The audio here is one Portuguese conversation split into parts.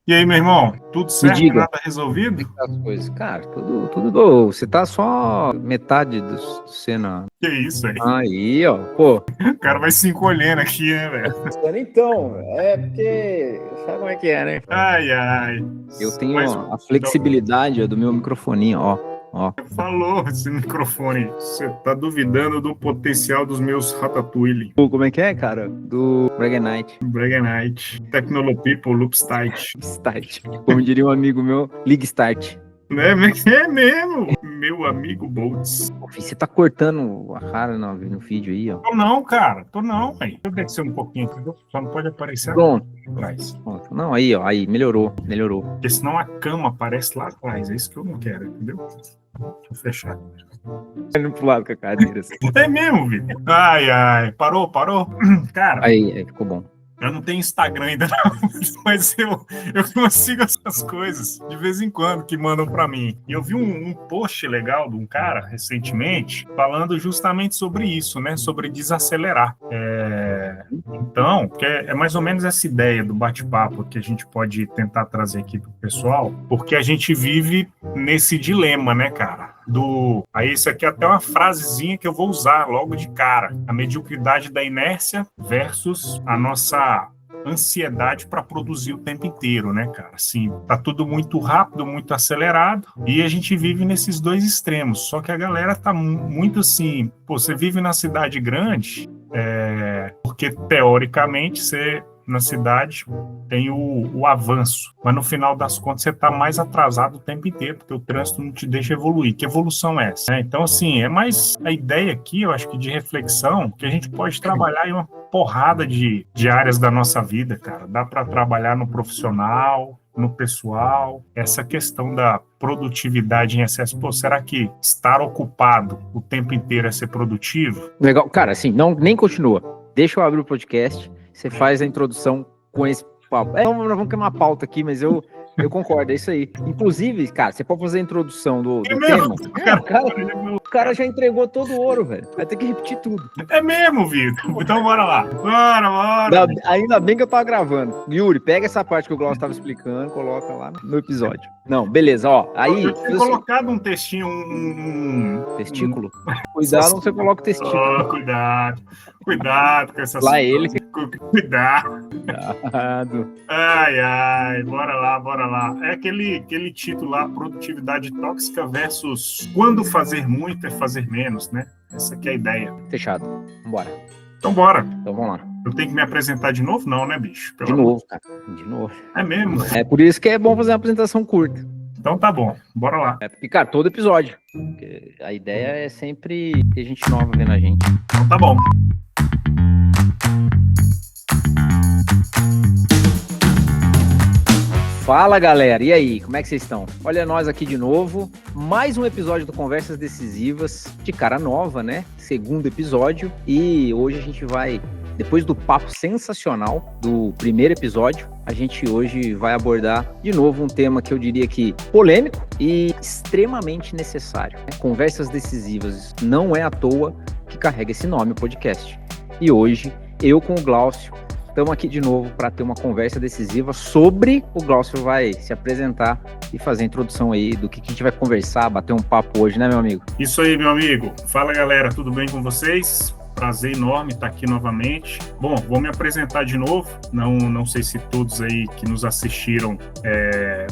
E aí, meu irmão, tudo certo? diga. Nada resolvido? As coisas. Cara, tudo bom. Você tá só metade do cena. Que isso aí? Aí, ó. Pô. O cara vai se encolhendo aqui, né, velho? Então, é porque. Sabe como é que é, né? Ai. Eu tenho Mas, a flexibilidade do meu microfoninho, ó. falou esse microfone. Você tá duvidando do potencial dos meus Ratatouille. Como é que é, cara? Do Braganite. Braganite. Technolopeople, Loopstite. Start. Como diria um amigo meu, ligue start. É mesmo, meu amigo Boltz. Você tá cortando a cara no vídeo aí, ó. Tô não, cara. Tô não, velho. Deixa eu descer um pouquinho, entendeu? Só não pode aparecer Pronto. atrás. Pronto. Não, aí, ó. Aí, melhorou. Porque senão a cama aparece lá atrás. É isso que eu não quero, entendeu? Deixa eu fechar. Indo pro lado com a cadeira. Assim. É mesmo, Vitor. Ai. Parou? Cara, Aí, ficou bom. eu não tenho Instagram ainda não, mas eu consigo essas coisas de vez em quando que mandam pra mim. E eu vi um post legal de um cara recentemente falando justamente sobre isso, né? Sobre desacelerar. Então, porque é mais ou menos essa ideia do bate-papo que a gente pode tentar trazer aqui pro pessoal, porque a gente vive nesse dilema, né, cara? Aí isso aqui é até uma frasezinha que eu vou usar logo de cara. A mediocridade da inércia versus a nossa ansiedade para produzir o tempo inteiro, né, cara? Assim, tá tudo muito rápido, muito acelerado, e a gente vive nesses dois extremos. Só que a galera tá muito assim, pô, você vive na cidade grande, porque teoricamente você na cidade tem o avanço, mas no final das contas você está mais atrasado o tempo inteiro, porque o trânsito não te deixa evoluir. Que evolução é essa? Então, assim, é mais a ideia aqui, eu acho que de reflexão, que a gente pode trabalhar em uma porrada de áreas da nossa vida, cara. Dá para trabalhar no profissional, no pessoal, essa questão da produtividade em excesso. Pô, será que estar ocupado o tempo inteiro é ser produtivo? Legal. Cara, assim, nem continua. Deixa eu abrir o podcast. Você faz a introdução com esse papo. Nós vamos queimar uma pauta aqui, mas eu concordo, é isso aí. Inclusive, cara, você pode fazer a introdução do tema. O cara já entregou todo o ouro, velho. Vai ter que repetir tudo. É mesmo, Vitor. Então bora lá. Bora. Ainda bem que eu tava gravando. Yuri, pega essa parte que o Glaucio tava explicando, coloca lá no episódio. Não, beleza, ó. Aí. Eu tinha colocado um textinho, testículo? Cuidado, não você coloca o testículo. Cuidado com essas lá ele. Cuidado. Ai, bora lá. É aquele título lá, produtividade tóxica versus quando fazer muito é fazer menos, né? Essa aqui é a ideia. Fechado. Vambora. Então bora. Então vamos lá. Eu tenho que me apresentar de novo? Não, né, bicho? De novo, cara. De novo. É mesmo? É por isso que é bom fazer uma apresentação curta. Então tá bom, bora lá. Porque, cara, todo episódio. Porque a ideia é sempre ter gente nova vendo a gente. Então tá bom. Fala, galera, e aí, como é que vocês estão? Olha nós aqui de novo, mais um episódio do Conversas Decisivas, de cara nova, né? Segundo episódio, e hoje a gente vai, depois do papo sensacional do primeiro episódio, a gente hoje vai abordar de novo um tema que eu diria que polêmico e extremamente necessário. Conversas Decisivas, não é à toa que carrega esse nome, o podcast. E hoje, eu com o Glaucio, estamos aqui de novo para ter uma conversa decisiva sobre o Glaucio vai se apresentar e fazer a introdução aí do que a gente vai conversar, bater um papo hoje, né, meu amigo? Isso aí, meu amigo. Fala, galera, tudo bem com vocês? Prazer enorme estar aqui novamente. Bom, vou me apresentar de novo. Não sei se todos aí que nos assistiram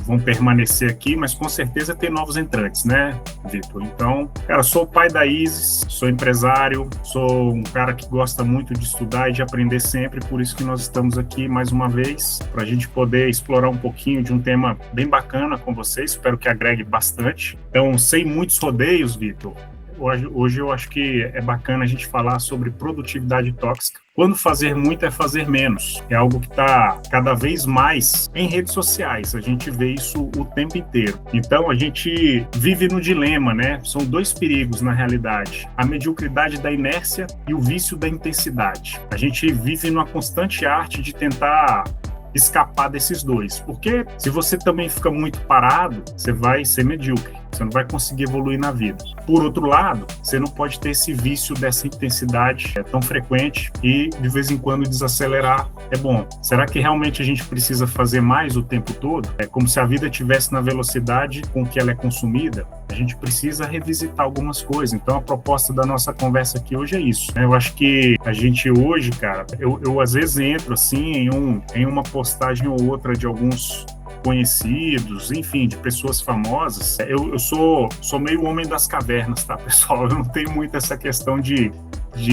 vão permanecer aqui, mas com certeza tem novos entrantes, né, Vitor? Então, cara, sou o pai da Isis, sou empresário, sou um cara que gosta muito de estudar e de aprender sempre, por isso que nós estamos aqui mais uma vez, para a gente poder explorar um pouquinho de um tema bem bacana com vocês, espero que agregue bastante. Então, sem muitos rodeios, Vitor, hoje eu acho que é bacana a gente falar sobre produtividade tóxica. Quando fazer muito é fazer menos. É algo que está cada vez mais em redes sociais. A gente vê isso o tempo inteiro. Então, a gente vive no dilema, né? São dois perigos, na realidade. A mediocridade da inércia e o vício da intensidade. A gente vive numa constante arte de tentar escapar desses dois. Porque se você também fica muito parado, você vai ser medíocre. Você não vai conseguir evoluir na vida. Por outro lado, você não pode ter esse vício dessa intensidade tão frequente e, de vez em quando, desacelerar é bom. Será que realmente a gente precisa fazer mais o tempo todo? É como se a vida estivesse na velocidade com que ela é consumida. A gente precisa revisitar algumas coisas. Então, a proposta da nossa conversa aqui hoje é isso, né? Eu acho que a gente hoje, cara, eu às vezes entro assim em uma postagem ou outra de alguns conhecidos, enfim, de pessoas famosas. Eu sou meio homem das cavernas, tá, pessoal? Eu não tenho muito essa questão de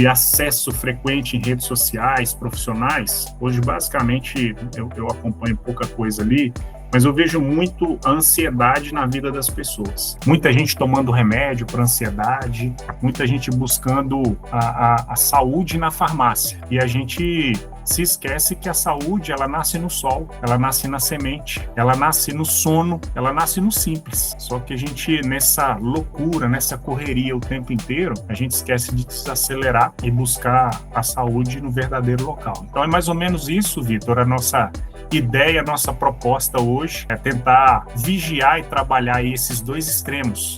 acesso frequente em redes sociais, profissionais. Hoje, basicamente, eu acompanho pouca coisa ali, mas eu vejo muito a ansiedade na vida das pessoas. Muita gente tomando remédio para ansiedade, muita gente buscando a saúde na farmácia. E a gente se esquece que a saúde, ela nasce no sol, ela nasce na semente, ela nasce no sono, ela nasce no simples. Só que a gente, nessa loucura, nessa correria o tempo inteiro, a gente esquece de desacelerar e buscar a saúde no verdadeiro local. Então é mais ou menos isso, Vitor, a nossa ideia, a nossa proposta hoje é tentar vigiar e trabalhar esses dois extremos.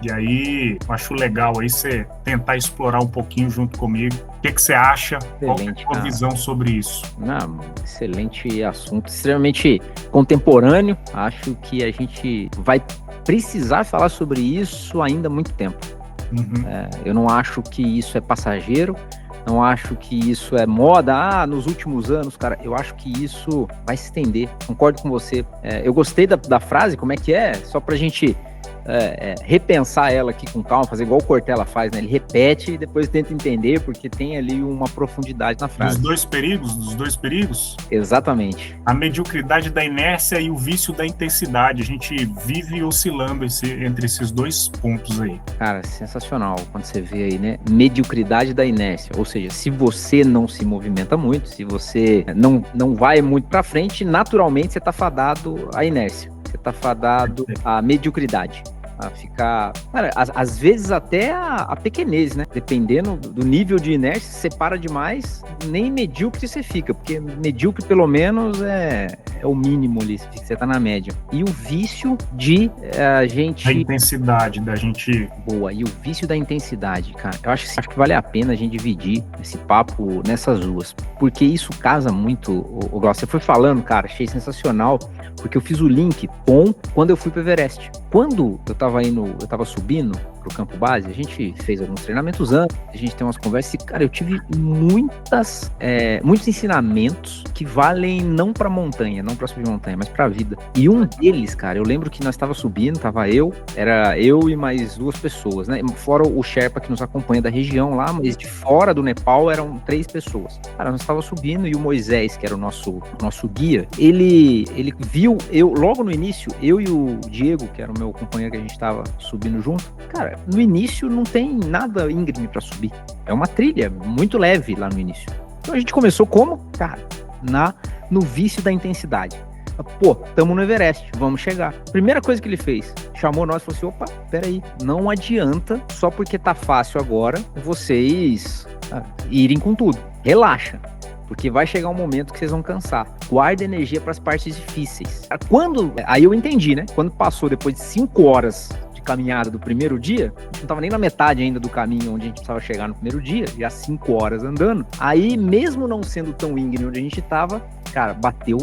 E aí, eu acho legal aí você tentar explorar um pouquinho junto comigo. O que você acha? Qual é a sua visão sobre isso? Não, excelente assunto, extremamente contemporâneo. Acho que a gente vai precisar falar sobre isso ainda há muito tempo. Eu não acho que isso é passageiro. Não acho que isso é moda, nos últimos anos, cara. Eu acho que isso vai se estender. Concordo com você. Eu gostei da frase, como é que é? Só pra gente repensar ela aqui com calma, fazer igual o Cortella faz, né? Ele repete e depois tenta entender, porque tem ali uma profundidade na frase. Dos dois perigos? Exatamente. A mediocridade da inércia e o vício da intensidade. A gente vive oscilando entre esses dois pontos aí. Cara, sensacional quando você vê aí, né? Mediocridade da inércia. Ou seja, se você não se movimenta muito, se você não vai muito pra frente, naturalmente você tá fadado à inércia. Você tá fadado à mediocridade. A ficar... Cara, às vezes até a pequenez, né? Dependendo do nível de inércia, você para demais, nem medíocre você fica, porque medíocre pelo menos é o mínimo ali, você tá na média. E o vício de a gente... A intensidade da gente... Boa, e o vício da intensidade, cara. Eu acho que vale a pena a gente dividir esse papo nessas duas, porque isso casa muito, o Glaucio. Você foi falando, cara, achei sensacional, porque eu fiz o link com quando eu fui pro Everest. Quando eu tava subindo pro campo base, a gente fez alguns treinamentos antes, a gente tem umas conversas e, cara, eu tive muitos ensinamentos que valem não pra montanha, não pra subir montanha, mas pra vida. E um deles, cara, eu lembro que nós tava subindo, era eu e mais 2 pessoas, né? Fora o Sherpa que nos acompanha da região lá, mas de fora do Nepal eram 3 pessoas. Cara, nós tava subindo e o Moisés, que era o nosso guia, ele viu logo no início, eu e o Diego, que era o meu companheiro que a gente tava subindo junto, cara, no início não tem nada íngreme pra subir. É uma trilha muito leve lá no início. Então a gente começou como? Cara, no vício da intensidade. Pô, tamo no Everest, vamos chegar. Primeira coisa que ele fez, chamou nós e falou assim, opa, peraí, não adianta só porque tá fácil agora vocês irem com tudo. Relaxa. Porque vai chegar um momento que vocês vão cansar. Guarda energia para as partes difíceis. Aí eu entendi, né? Quando passou depois de 5 horas de caminhada do primeiro dia, a gente não estava nem na metade ainda do caminho onde a gente precisava chegar no primeiro dia, já 5 horas andando. Aí, mesmo não sendo tão íngreme onde a gente estava, cara, bateu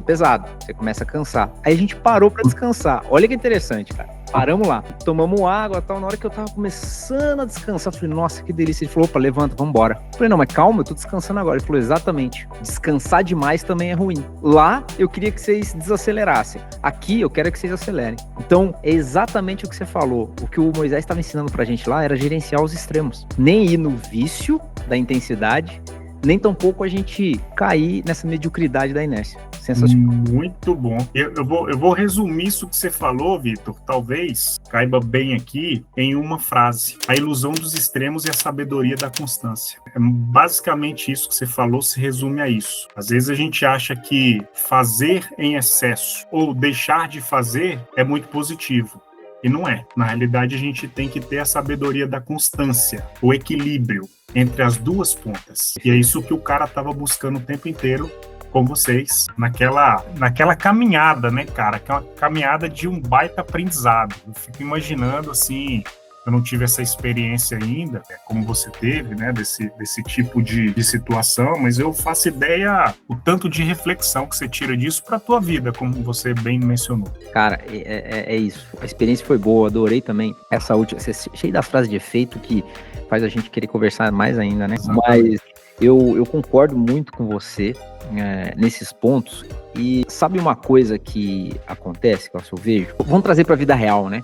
pesado. Você começa a cansar. Aí a gente parou para descansar. Olha que interessante, cara. Paramos lá, tomamos água e tal. Na hora que eu tava começando a descansar, eu falei, nossa, que delícia. Ele falou, opa, levanta, vambora. Eu falei, não, mas calma, eu tô descansando agora. Ele falou, exatamente. Descansar demais também é ruim. Lá, eu queria que vocês desacelerassem. Aqui, eu quero que vocês acelerem. Então, é exatamente o que você falou. O que o Moisés estava ensinando pra gente lá era gerenciar os extremos. Nem ir no vício da intensidade, nem tampouco a gente cair nessa mediocridade da inércia. Sensacional. Muito bom. Eu vou resumir isso que você falou, Vitor, talvez caiba bem aqui em uma frase. A ilusão dos extremos e a sabedoria da constância. É basicamente isso que você falou, se resume a isso. Às vezes a gente acha que fazer em excesso ou deixar de fazer é muito positivo. E não é. Na realidade, a gente tem que ter a sabedoria da constância, o equilíbrio entre as duas pontas. E é isso que o cara estava buscando o tempo inteiro com vocês naquela caminhada, né, cara? Que é uma caminhada de um baita aprendizado. Eu fico imaginando, assim, eu não tive essa experiência ainda, como você teve, né, desse tipo de situação, mas eu faço ideia o tanto de reflexão que você tira disso para a tua vida, como você bem mencionou. Cara, é isso. A experiência foi boa, adorei também essa última, cheio das frases de efeito que faz a gente querer conversar mais ainda, né? Mas eu concordo muito com você nesses pontos. E sabe uma coisa que acontece, que eu vejo? Vamos trazer para a vida real, né?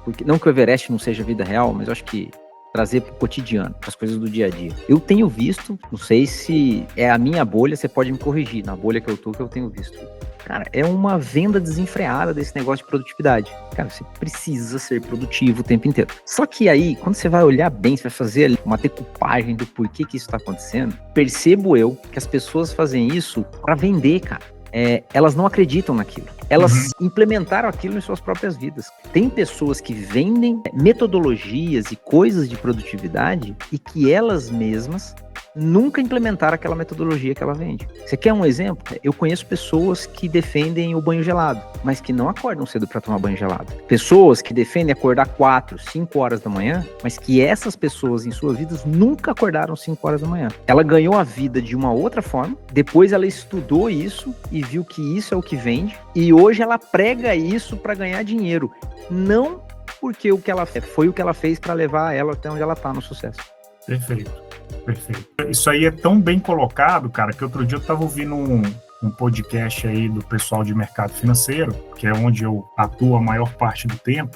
Porque, não que o Everest não seja vida real, mas eu acho que trazer para o cotidiano, para as coisas do dia a dia. Eu tenho visto, não sei se é a minha bolha, você pode me corrigir, na bolha que eu tô, que eu tenho visto. Cara, é uma venda desenfreada desse negócio de produtividade. Cara, você precisa ser produtivo o tempo inteiro. Só que aí, quando você vai olhar bem, você vai fazer ali uma decupagem do porquê que isso está acontecendo, percebo eu que as pessoas fazem isso para vender, cara. Elas não acreditam naquilo. Elas implementaram aquilo em suas próprias vidas. Tem pessoas que vendem metodologias e coisas de produtividade e que elas mesmas nunca implementaram aquela metodologia que ela vende. Você quer um exemplo? Eu conheço pessoas que defendem o banho gelado, mas que não acordam cedo para tomar banho gelado. Pessoas que defendem acordar 4, 5 horas da manhã, mas que essas pessoas em suas vidas nunca acordaram 5 horas da manhã. Ela ganhou a vida de uma outra forma, depois ela estudou isso e viu que isso é o que vende, e hoje ela prega isso para ganhar dinheiro. Não porque foi o que ela fez para levar ela até onde ela está no sucesso. Perfeito. Isso aí é tão bem colocado, cara, que outro dia eu tava ouvindo um podcast aí do pessoal de mercado financeiro, que é onde eu atuo a maior parte do tempo,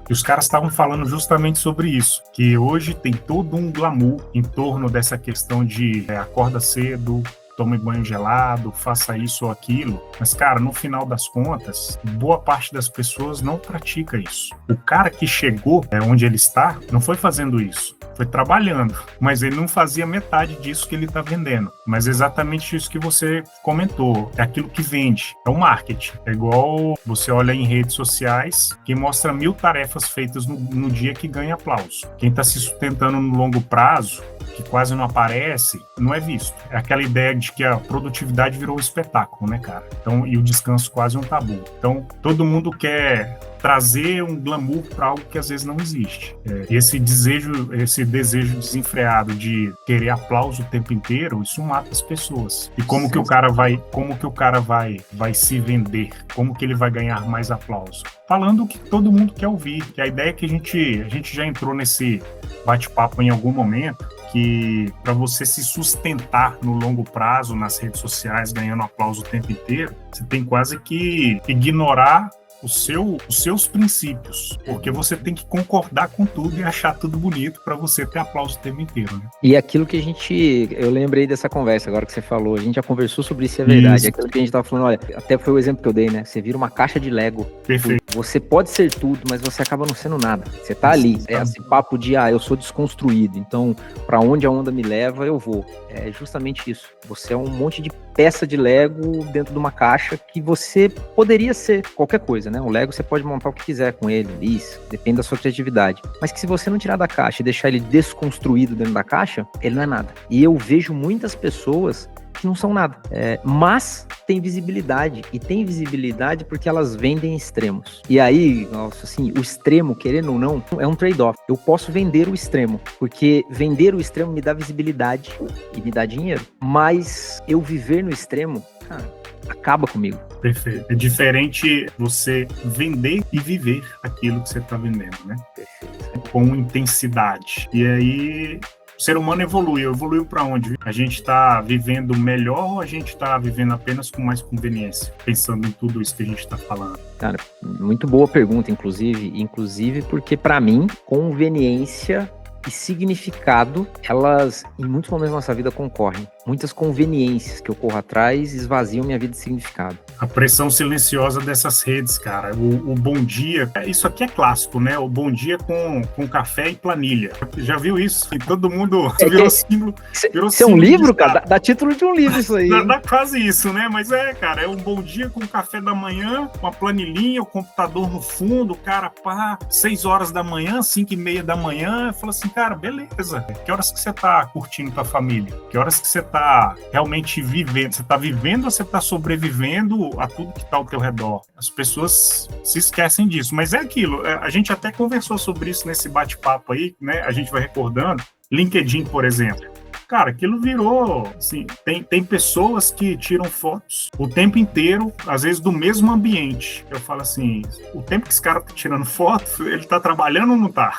e os caras estavam falando justamente sobre isso, que hoje tem todo um glamour em torno dessa questão de acorda cedo, tome banho gelado, faça isso ou aquilo. Mas, cara, no final das contas, boa parte das pessoas não pratica isso. O cara que chegou onde ele está, não foi fazendo isso. Foi trabalhando, mas ele não fazia metade disso que ele está vendendo. Mas é exatamente isso que você comentou, é aquilo que vende, é o marketing. É igual você olha em redes sociais, que mostra 1000 tarefas feitas no dia que ganha aplauso. Quem está se sustentando no longo prazo, que quase não aparece, não é visto. É aquela ideia de que a produtividade virou um espetáculo, né, cara? Então, e o descanso quase um tabu. Então, todo mundo quer trazer um glamour para algo que às vezes não existe. Esse desejo desenfreado de querer aplauso o tempo inteiro, isso mata as pessoas. E como que o cara vai se vender? Como que ele vai ganhar mais aplauso? Falando o que todo mundo quer ouvir. Que a ideia é que a gente já entrou nesse bate-papo em algum momento, que para você se sustentar no longo prazo nas redes sociais, ganhando aplauso o tempo inteiro, você tem quase que ignorar os seus princípios, porque você tem que concordar com tudo e achar tudo bonito para você ter aplauso o tempo inteiro, né? E aquilo que eu lembrei dessa conversa agora que você falou, a gente já conversou sobre isso, é verdade. Isso. Aquilo que a gente tava falando, olha, até foi o exemplo que eu dei, né? Você vira uma caixa de Lego. Perfeito. Você pode ser tudo, mas você acaba não sendo nada. Você tá ali, esse papo de, eu sou desconstruído, então para onde a onda me leva, eu vou. É justamente isso. Você é um monte de peça de Lego dentro de uma caixa que você poderia ser qualquer coisa, né? O Lego você pode montar o que quiser com ele, isso, depende da sua criatividade. Mas que se você não tirar da caixa e deixar ele desconstruído dentro da caixa, ele não é nada. E eu vejo muitas pessoas que não são nada, mas tem visibilidade, e tem visibilidade porque elas vendem extremos. E aí, nossa, assim, o extremo, querendo ou não, é um trade-off. Eu posso vender o extremo, porque vender o extremo me dá visibilidade e me dá dinheiro, mas eu viver no extremo, cara, acaba comigo. Perfeito. É diferente você vender e viver aquilo que você está vendendo, né? Perfeito. Com intensidade. E aí o ser humano evoluiu para onde? A gente está vivendo melhor ou a gente está vivendo apenas com mais conveniência? Pensando em tudo isso que a gente está falando. Cara, muito boa pergunta, inclusive porque para mim, conveniência e significado, elas em muitos momentos da nossa vida concorrem. Muitas conveniências que eu corro atrás esvaziam minha vida de significado. A pressão silenciosa dessas redes, cara. O bom dia, isso aqui é clássico, né? O bom dia com café e planilha. Já viu isso? E todo mundo virou símbolo. Isso é um livro, cara? Dá título de um livro isso aí. Dá quase isso, né? Mas cara, é um bom dia com café da manhã, uma planilhinha, o computador no fundo, o cara, 6 horas da manhã, 5:30 da manhã, fala assim, cara, beleza. Que horas que você tá curtindo com a família? Que horas que você tá realmente vivendo? Você tá vivendo ou você tá sobrevivendo a tudo que tá ao teu redor? As pessoas se esquecem disso, mas é aquilo, a gente até conversou sobre isso nesse bate-papo aí, né? A gente vai recordando, LinkedIn, por exemplo. Cara, aquilo virou, assim, tem pessoas que tiram fotos o tempo inteiro, às vezes do mesmo ambiente. Eu falo assim, o tempo que esse cara tá tirando foto, ele tá trabalhando ou não tá?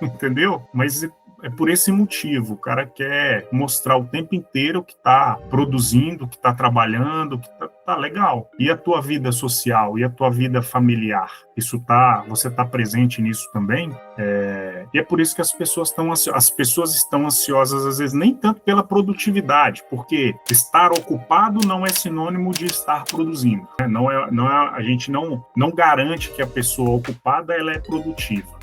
Entendeu? Mas é por esse motivo, o cara quer mostrar o tempo inteiro que tá produzindo, que tá trabalhando, que tá legal. E a tua vida social, e a tua vida familiar? Você tá presente nisso também? E é por isso que as pessoas estão ansiosas, às vezes, nem tanto pela produtividade, porque estar ocupado não é sinônimo de estar produzindo, né? A gente não garante que a pessoa ocupada ela é produtiva.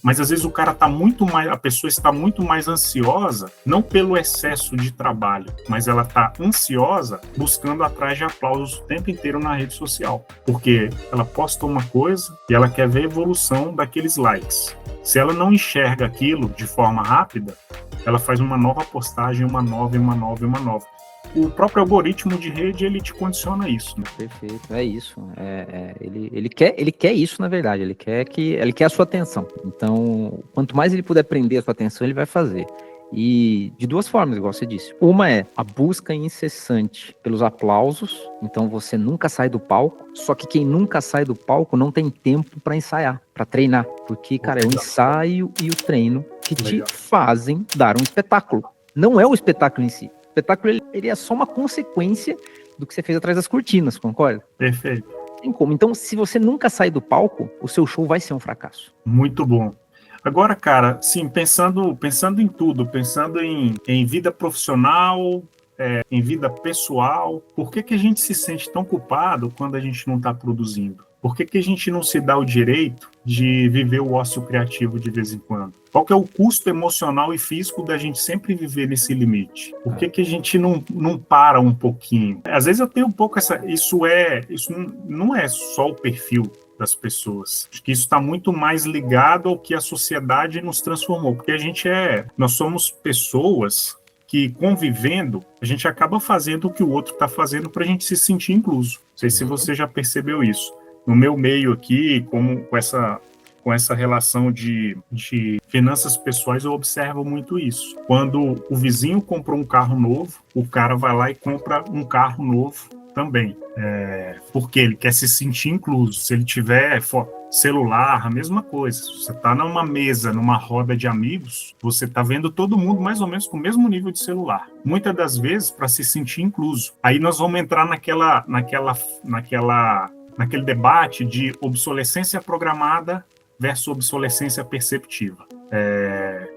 Mas às vezes a pessoa está muito mais ansiosa, não pelo excesso de trabalho, mas ela está ansiosa buscando atrás de aplausos o tempo inteiro na rede social, porque ela posta uma coisa e ela quer ver a evolução daqueles likes. Se ela não enxerga aquilo de forma rápida, ela faz uma nova postagem, uma nova. O próprio algoritmo de rede, ele te condiciona isso, né? Perfeito, é isso. Ele quer isso, na verdade. Ele quer a sua atenção. Então, quanto mais ele puder prender a sua atenção, ele vai fazer. E de duas formas, igual você disse. Uma é a busca incessante pelos aplausos. Então, você nunca sai do palco. Só que quem nunca sai do palco não tem tempo para ensaiar, para treinar. Porque, cara, é o ensaio e o treino que te fazem dar um espetáculo. Não é o espetáculo em si. O espetáculo ele é só uma consequência do que você fez atrás das cortinas, concorda? Perfeito. Tem como. Então, se você nunca sair do palco, o seu show vai ser um fracasso. Muito bom. Agora, cara, sim, pensando em tudo, pensando em vida profissional, em vida pessoal, por que a gente se sente tão culpado quando a gente não está produzindo? Por que a gente não se dá o direito de viver o ócio criativo de vez em quando? Qual que é o custo emocional e físico da gente sempre viver nesse limite? Por que a gente não para um pouquinho? Às vezes eu tenho um pouco isso não é só o perfil das pessoas. Acho que isso está muito mais ligado ao que a sociedade nos transformou, porque nós somos pessoas que, convivendo, a gente acaba fazendo o que o outro está fazendo para a gente se sentir incluso. Não sei se você já percebeu isso. No meu meio aqui, com essa relação de finanças pessoais, eu observo muito isso. Quando o vizinho comprou um carro novo, o cara vai lá e compra um carro novo também. Porque ele quer se sentir incluso. Se ele tiver celular, a mesma coisa. Se você está numa mesa, numa roda de amigos, você está vendo todo mundo mais ou menos com o mesmo nível de celular. Muitas das vezes para se sentir incluso. Aí nós vamos entrar naquele debate de obsolescência programada versus obsolescência perceptiva.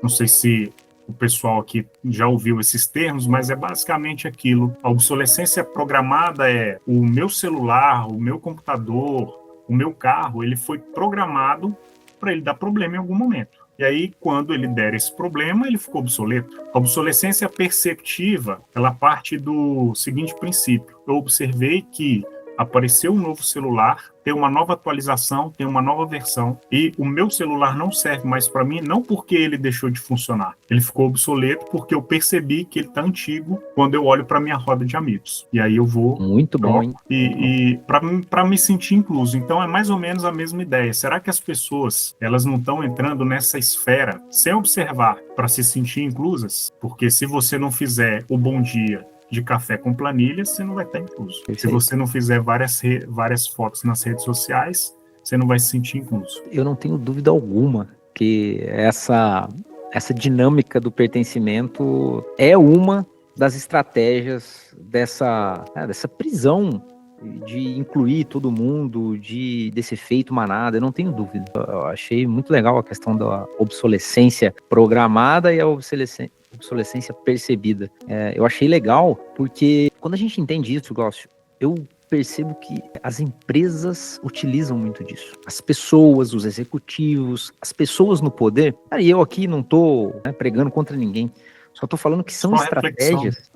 Não sei se o pessoal aqui já ouviu esses termos, mas é basicamente aquilo. A obsolescência programada é o meu celular, o meu computador, o meu carro, ele foi programado para ele dar problema em algum momento. E aí, quando ele der esse problema, ele ficou obsoleto. A obsolescência perceptiva, ela parte do seguinte princípio. Eu observei que apareceu um novo celular, tem uma nova atualização, tem uma nova versão, e o meu celular não serve mais para mim, não porque ele deixou de funcionar. Ele ficou obsoleto porque eu percebi que ele está antigo quando eu olho para minha roda de amigos. E aí eu vou... Muito bom, hein? E para me sentir incluso. Então é mais ou menos a mesma ideia. Será que as pessoas, elas não estão entrando nessa esfera sem observar para se sentir inclusas? Porque se você não fizer o bom dia de café com planilha, você não vai estar incluso. Perfeito. Se você não fizer várias fotos nas redes sociais, você não vai se sentir incluso. Eu não tenho dúvida alguma que essa dinâmica do pertencimento é uma das estratégias dessa prisão de incluir todo mundo, desse efeito manada. Eu não tenho dúvida. Eu achei muito legal a questão da obsolescência programada e a obsolescência percebida. Eu achei legal porque quando a gente entende isso, Glaucio, eu percebo que as empresas utilizam muito disso. As pessoas, os executivos, as pessoas no poder. E eu aqui não tô, né, pregando contra ninguém. Só tô falando que são estratégias.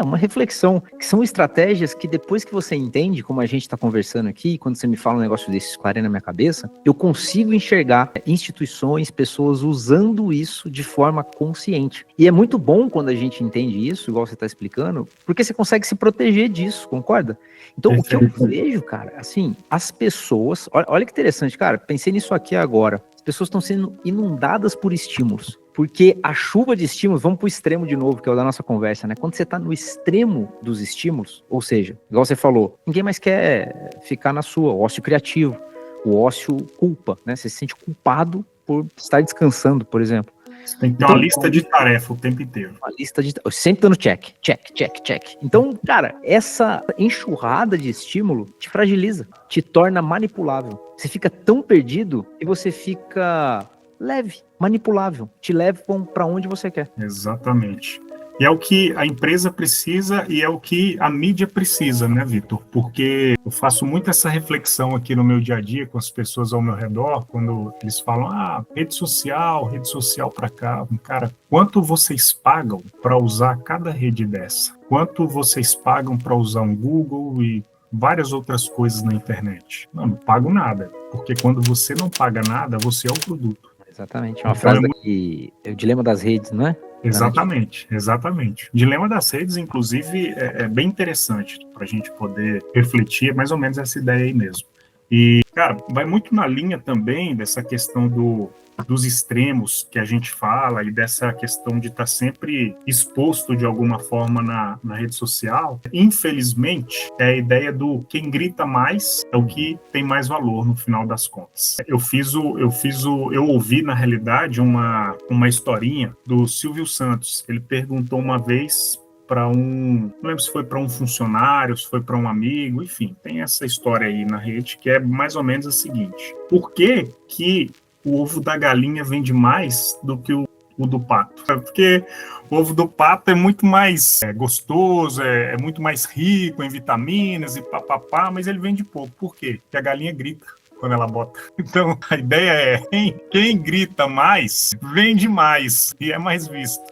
Uma reflexão, que são estratégias que depois que você entende, como a gente está conversando aqui, quando você me fala um negócio desse esclarecer na minha cabeça, eu consigo enxergar instituições, pessoas usando isso de forma consciente. E é muito bom quando a gente entende isso, igual você está explicando, porque você consegue se proteger disso, concorda? Então, o que eu vejo, cara, assim, as pessoas, olha que interessante, cara, pensei nisso aqui agora, as pessoas estão sendo inundadas por estímulos. Porque a chuva de estímulos, vamos pro extremo de novo, que é o da nossa conversa, né? Quando você tá no extremo dos estímulos, ou seja, igual você falou, ninguém mais quer ficar na sua, o ócio criativo, o ócio culpa, né? Você se sente culpado por estar descansando, por exemplo. Você tem que ter uma lista de tarefa o tempo inteiro. Uma lista de... sempre dando check. Então, cara, essa enxurrada de estímulo te fragiliza, te torna manipulável. Você fica tão perdido que você fica... leve, manipulável, te levam para onde você quer. Exatamente. E é o que a empresa precisa e é o que a mídia precisa, né, Vitor? Porque eu faço muito essa reflexão aqui no meu dia a dia com as pessoas ao meu redor, quando eles falam, rede social para cá. Cara, quanto vocês pagam para usar cada rede dessa? Quanto vocês pagam para usar um Google e várias outras coisas na internet? Não pago nada, porque quando você não paga nada, você é o produto. Exatamente, uma frase daqui, o dilema das redes, não é? Exatamente. O dilema das redes, inclusive, é bem interessante para a gente poder refletir, mais ou menos essa ideia aí mesmo. E, cara, vai muito na linha também dessa questão dos extremos que a gente fala e dessa questão de estar sempre exposto de alguma forma na rede social. Infelizmente, é a ideia do quem grita mais é o que tem mais valor no final das contas. Eu ouvi, na realidade, uma historinha do Silvio Santos. Ele perguntou uma vez não lembro se foi para um funcionário, se foi para um amigo, enfim, tem essa história aí na rede que é mais ou menos a seguinte: por que o ovo da galinha vende mais do que o do pato? Porque o ovo do pato é muito mais gostoso, é muito mais rico em vitaminas e papapá, mas ele vende pouco. Por quê? Porque a galinha grita quando ela bota. Então, a ideia é, quem grita mais, vende mais e é mais visto.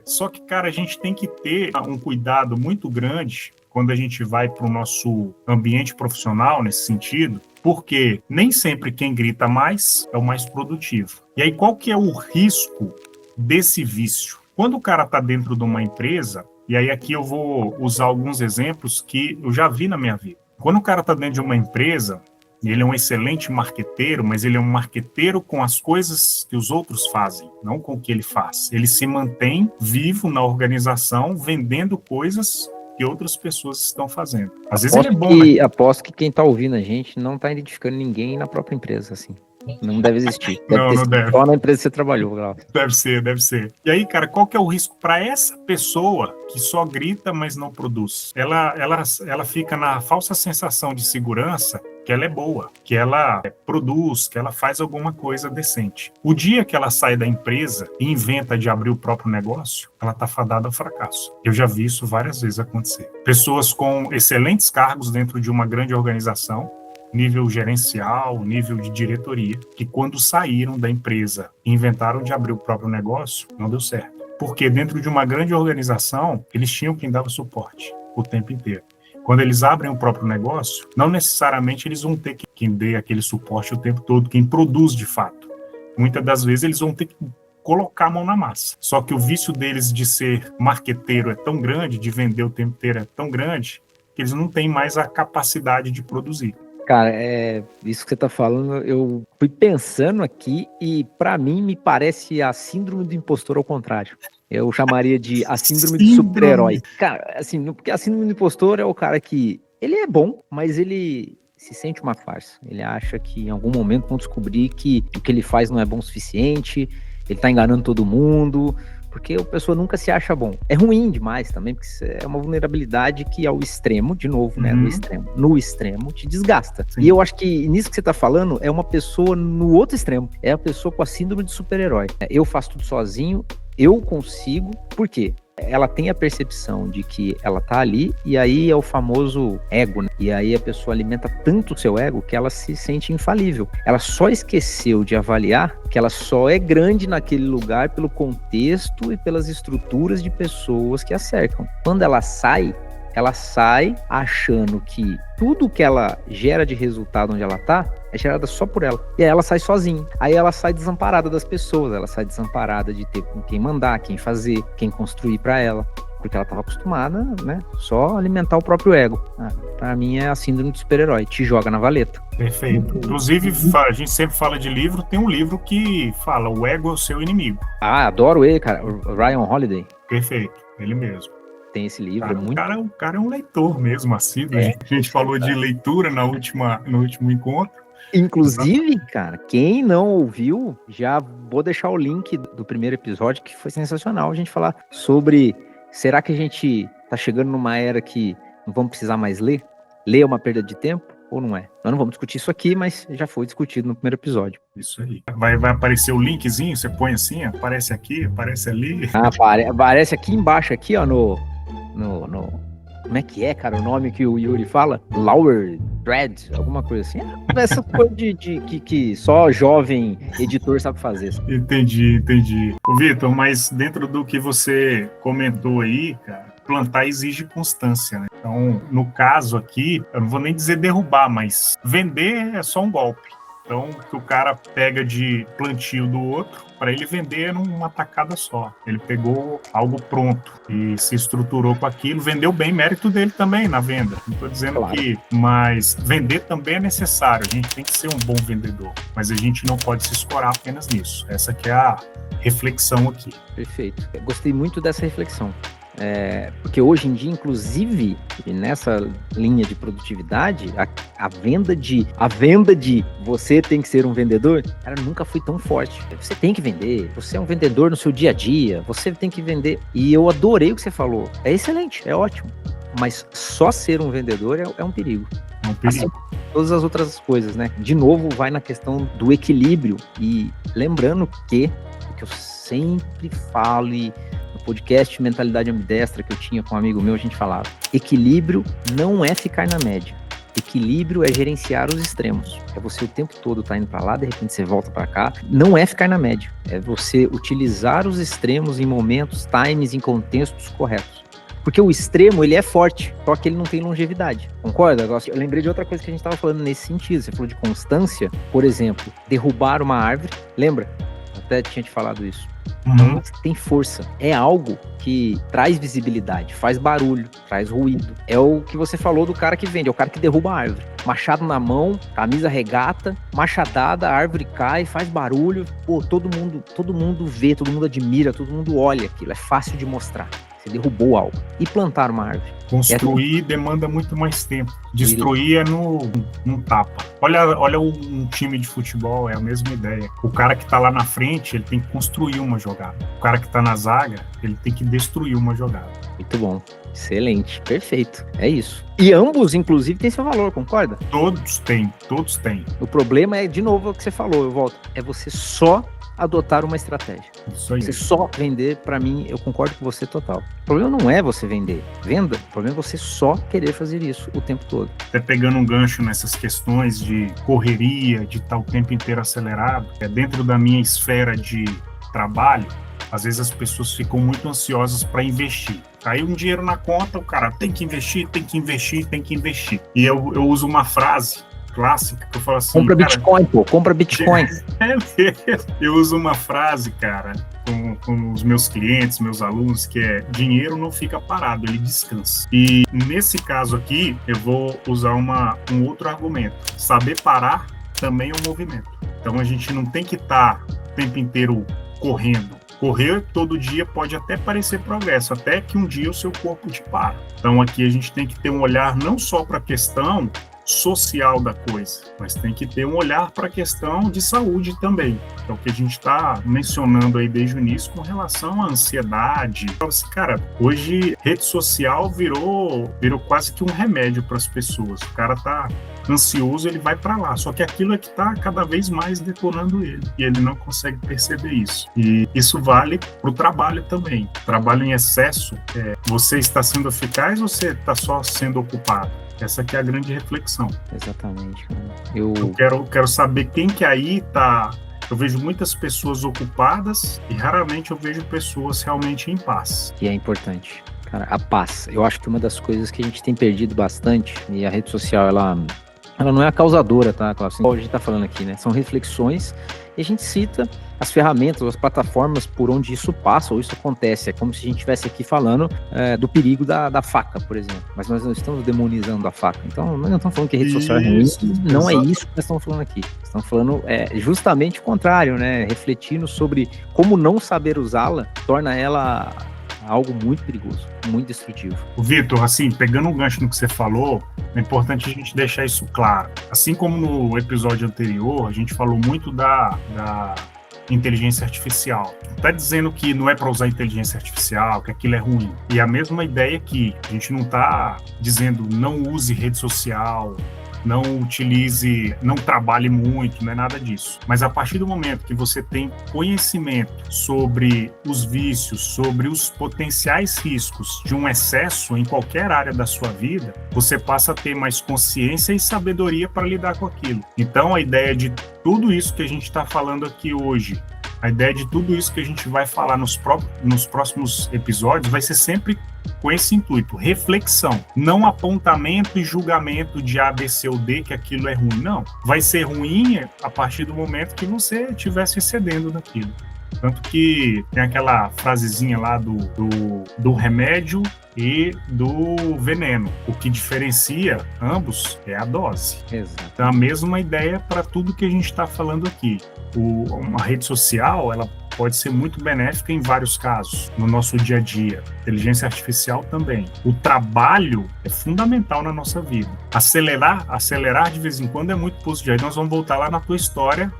Só que, cara, a gente tem que ter um cuidado muito grande quando a gente vai para o nosso ambiente profissional, nesse sentido, porque nem sempre quem grita mais é o mais produtivo. E aí, qual que é o risco desse vício? Quando o cara está dentro de uma empresa, e aí aqui eu vou usar alguns exemplos que eu já vi na minha vida. Quando o cara está dentro de uma empresa, ele é um excelente marqueteiro, mas ele é um marqueteiro com as coisas que os outros fazem, não com o que ele faz. Ele se mantém vivo na organização, vendendo coisas que outras pessoas estão fazendo. Às vezes ele é bom, né? Aposto que quem está ouvindo a gente não está identificando ninguém na própria empresa, assim. Não deve existir. Não deve. Só na empresa que você trabalhou, Glaucio. Deve ser. E aí, cara, qual que é o risco para essa pessoa que só grita, mas não produz? Ela fica na falsa sensação de segurança que ela é boa, que ela produz, que ela faz alguma coisa decente. O dia que ela sai da empresa e inventa de abrir o próprio negócio, ela está fadada ao fracasso. Eu já vi isso várias vezes acontecer. Pessoas com excelentes cargos dentro de uma grande organização, nível gerencial, nível de diretoria, que quando saíram da empresa e inventaram de abrir o próprio negócio, não deu certo. Porque dentro de uma grande organização, eles tinham quem dava suporte o tempo inteiro. Quando eles abrem o próprio negócio, não necessariamente eles vão ter quem dê aquele suporte o tempo todo, quem produz de fato. Muitas das vezes eles vão ter que colocar a mão na massa. Só que o vício deles de ser marqueteiro é tão grande, de vender o tempo inteiro é tão grande, que eles não têm mais a capacidade de produzir. Cara, isso que você tá falando, eu fui pensando aqui e pra mim me parece a síndrome do impostor ao contrário. Eu chamaria de a síndrome do super-herói. Cara, assim, porque a síndrome do impostor é o cara que, ele é bom, mas ele se sente uma farsa. Ele acha que em algum momento vão descobrir que o que ele faz não é bom o suficiente, ele tá enganando todo mundo, porque a pessoa nunca se acha bom. É ruim demais também, porque é uma vulnerabilidade que ao extremo, de novo, né, no extremo te desgasta. Sim. E eu acho que nisso que você tá falando é uma pessoa no outro extremo, é a pessoa com a síndrome de super-herói. Eu faço tudo sozinho, eu consigo, por quê? ela tem a percepção de que ela tá ali, e aí é o famoso ego, né? E aí a pessoa alimenta tanto o seu ego que ela se sente infalível. Ela só esqueceu de avaliar que ela só é grande naquele lugar pelo contexto e pelas estruturas de pessoas que a cercam. Quando ela sai achando que tudo que ela gera de resultado onde ela tá é gerada só por ela. E aí ela sai sozinha. Aí ela sai desamparada das pessoas, ela sai desamparada de ter com quem mandar, quem fazer, quem construir pra ela. Porque ela estava acostumada, né, só alimentar o próprio ego. Pra mim é a síndrome do super-herói, te joga na valeta. Perfeito. Inclusive, a gente sempre fala de livro, tem um livro que fala o ego é o seu inimigo. Adoro ele, cara, o Ryan Holiday. Perfeito, ele mesmo. Tem esse livro, Cara, é muito... o cara é um leitor mesmo, assíduo. A gente falou de leitura no último encontro. Inclusive, cara, quem não ouviu, já vou deixar o link do primeiro episódio, que foi sensacional, a gente falar sobre, será que a gente tá chegando numa era que não vamos precisar mais ler? Ler é uma perda de tempo ou não é? Nós não vamos discutir isso aqui, mas já foi discutido no primeiro episódio. Isso aí. Vai aparecer o linkzinho, você põe assim, aparece aqui, aparece ali. Aparece aqui embaixo, aqui, ó, no... Como é que é, cara, o nome que o Yuri fala? Lower Dread, alguma coisa assim. Essa coisa que só jovem editor sabe fazer. Entendi. Ô, Vitor, mas dentro do que você comentou aí, cara, plantar exige constância, né? Então, no caso aqui, eu não vou nem dizer derrubar, mas vender é só um golpe. Então, que o cara pega de plantio do outro, para ele vender numa tacada só. Ele pegou algo pronto e se estruturou com aquilo, vendeu bem, mérito dele também na venda. Não estou dizendo que... Mas vender também é necessário, a gente tem que ser um bom vendedor, mas a gente não pode se escorar apenas nisso. Essa que é a reflexão aqui. Perfeito. Eu gostei muito dessa reflexão. Porque hoje em dia, inclusive, nessa linha de produtividade, a venda de você tem que ser um vendedor, cara, nunca foi tão forte. Você tem que vender, você é um vendedor no seu dia a dia, você tem que vender. E eu adorei o que você falou. É excelente, é ótimo. Mas só ser um vendedor é um perigo. É um perigo. Assim, todas as outras coisas, né? De novo, vai na questão do equilíbrio. E lembrando que, o que eu sempre falo e podcast Mentalidade Ambidestra que eu tinha com um amigo meu, a gente falava, equilíbrio não é ficar na média. Equilíbrio é gerenciar os extremos. É você o tempo todo tá indo para lá, de repente você volta para cá. Não é ficar na média. É você utilizar os extremos em momentos, times, em contextos corretos. Porque o extremo, ele é forte, só que ele não tem longevidade. Concorda? Eu lembrei de outra coisa que a gente estava falando nesse sentido. Você falou de constância. Por exemplo, derrubar uma árvore. Lembra? Eu até tinha te falado isso. Não tem força. É algo que traz visibilidade, faz barulho, traz ruído. É o que você falou do cara que vende, é o cara que derruba a árvore. Machado na mão, camisa regata, machadada, a árvore cai, faz barulho. Pô, todo mundo vê, todo mundo admira, todo mundo olha aquilo. É fácil de mostrar. Você derrubou algo. E plantar uma árvore? Construir demanda muito mais tempo. Destruir é no tapa. Olha um time de futebol, é a mesma ideia. O cara que tá lá na frente, ele tem que construir uma jogada. O cara que tá na zaga, ele tem que destruir uma jogada. Muito bom. Excelente. Perfeito. É isso. E ambos, inclusive, têm seu valor, concorda? Todos têm. O problema é, de novo, o que você falou, eu volto. É você só adotar uma estratégia. Isso aí. Você só vender, pra mim, eu concordo com você total. O problema não é você vender. Venda. O problema é você só querer fazer isso o tempo todo. Até pegando um gancho nessas questões de correria, de estar o tempo inteiro acelerado, dentro da minha esfera de trabalho, às vezes as pessoas ficam muito ansiosas para investir. Caiu um dinheiro na conta, o cara tem que investir. E eu uso uma frase clássica que eu falo assim... Compra Bitcoin, compra Bitcoin. Eu uso uma frase, cara, com os meus clientes, meus alunos, que é: dinheiro não fica parado, ele descansa. E nesse caso aqui, eu vou usar um outro argumento. Saber parar também é um movimento. Então a gente não tem que estar o tempo inteiro correndo. Correr todo dia pode até parecer progresso, até que um dia o seu corpo te para. Então aqui a gente tem que ter um olhar não só para a questão social da coisa, mas tem que ter um olhar para a questão de saúde também. É o que a gente está mencionando aí desde o início com relação à ansiedade. Cara, hoje rede social virou quase que um remédio para as pessoas. O cara tá ansioso, ele vai para lá. Só que aquilo é que está cada vez mais detonando ele. E ele não consegue perceber isso. E isso vale para o trabalho também. Trabalho em excesso, você está sendo eficaz ou você está só sendo ocupado? Essa que é a grande reflexão. Exatamente. Eu quero saber quem que aí tá... Eu vejo muitas pessoas ocupadas e raramente eu vejo pessoas realmente em paz. Que é importante. Cara, a paz. Eu acho que uma das coisas que a gente tem perdido bastante, e a rede social, ela não é a causadora, tá, Cláudio? Como a gente tá falando aqui, né? São reflexões e a gente cita as ferramentas, as plataformas por onde isso passa ou isso acontece. É como se a gente estivesse aqui falando do perigo da faca, por exemplo. Mas nós não estamos demonizando a faca. Então, nós não estamos falando que a rede social é ruim. Não é isso que nós estamos falando aqui. Estamos falando justamente o contrário, né? Refletindo sobre como não saber usá-la torna ela algo muito perigoso, muito destrutivo. Vitor, assim, pegando um gancho no que você falou, é importante a gente deixar isso claro. Assim como no episódio anterior, a gente falou muito da inteligência artificial. Está dizendo que não é para usar inteligência artificial, que aquilo é ruim. E a mesma ideia aqui, a gente não está dizendo não use rede social, não utilize, não trabalhe muito, não é nada disso. Mas a partir do momento que você tem conhecimento sobre os vícios, sobre os potenciais riscos de um excesso em qualquer área da sua vida, você passa a ter mais consciência e sabedoria para lidar com aquilo. Então, a ideia de tudo isso que a gente está falando aqui hoje, a ideia de tudo isso que a gente vai falar nos próximos episódios vai ser sempre com esse intuito, reflexão, não apontamento e julgamento de A, B, C ou D, que aquilo é ruim, não. Vai ser ruim a partir do momento que você estiver se excedendo naquilo. Tanto que tem aquela frasezinha lá do remédio e do veneno. O que diferencia ambos é a dose. Exato. Então, a mesma ideia para tudo que a gente está falando aqui. Uma rede social, ela pode ser muito benéfica em vários casos, no nosso dia a dia. Inteligência artificial também. O trabalho é fundamental na nossa vida. Acelerar de vez em quando é muito positivo. Aí nós vamos voltar lá na tua história,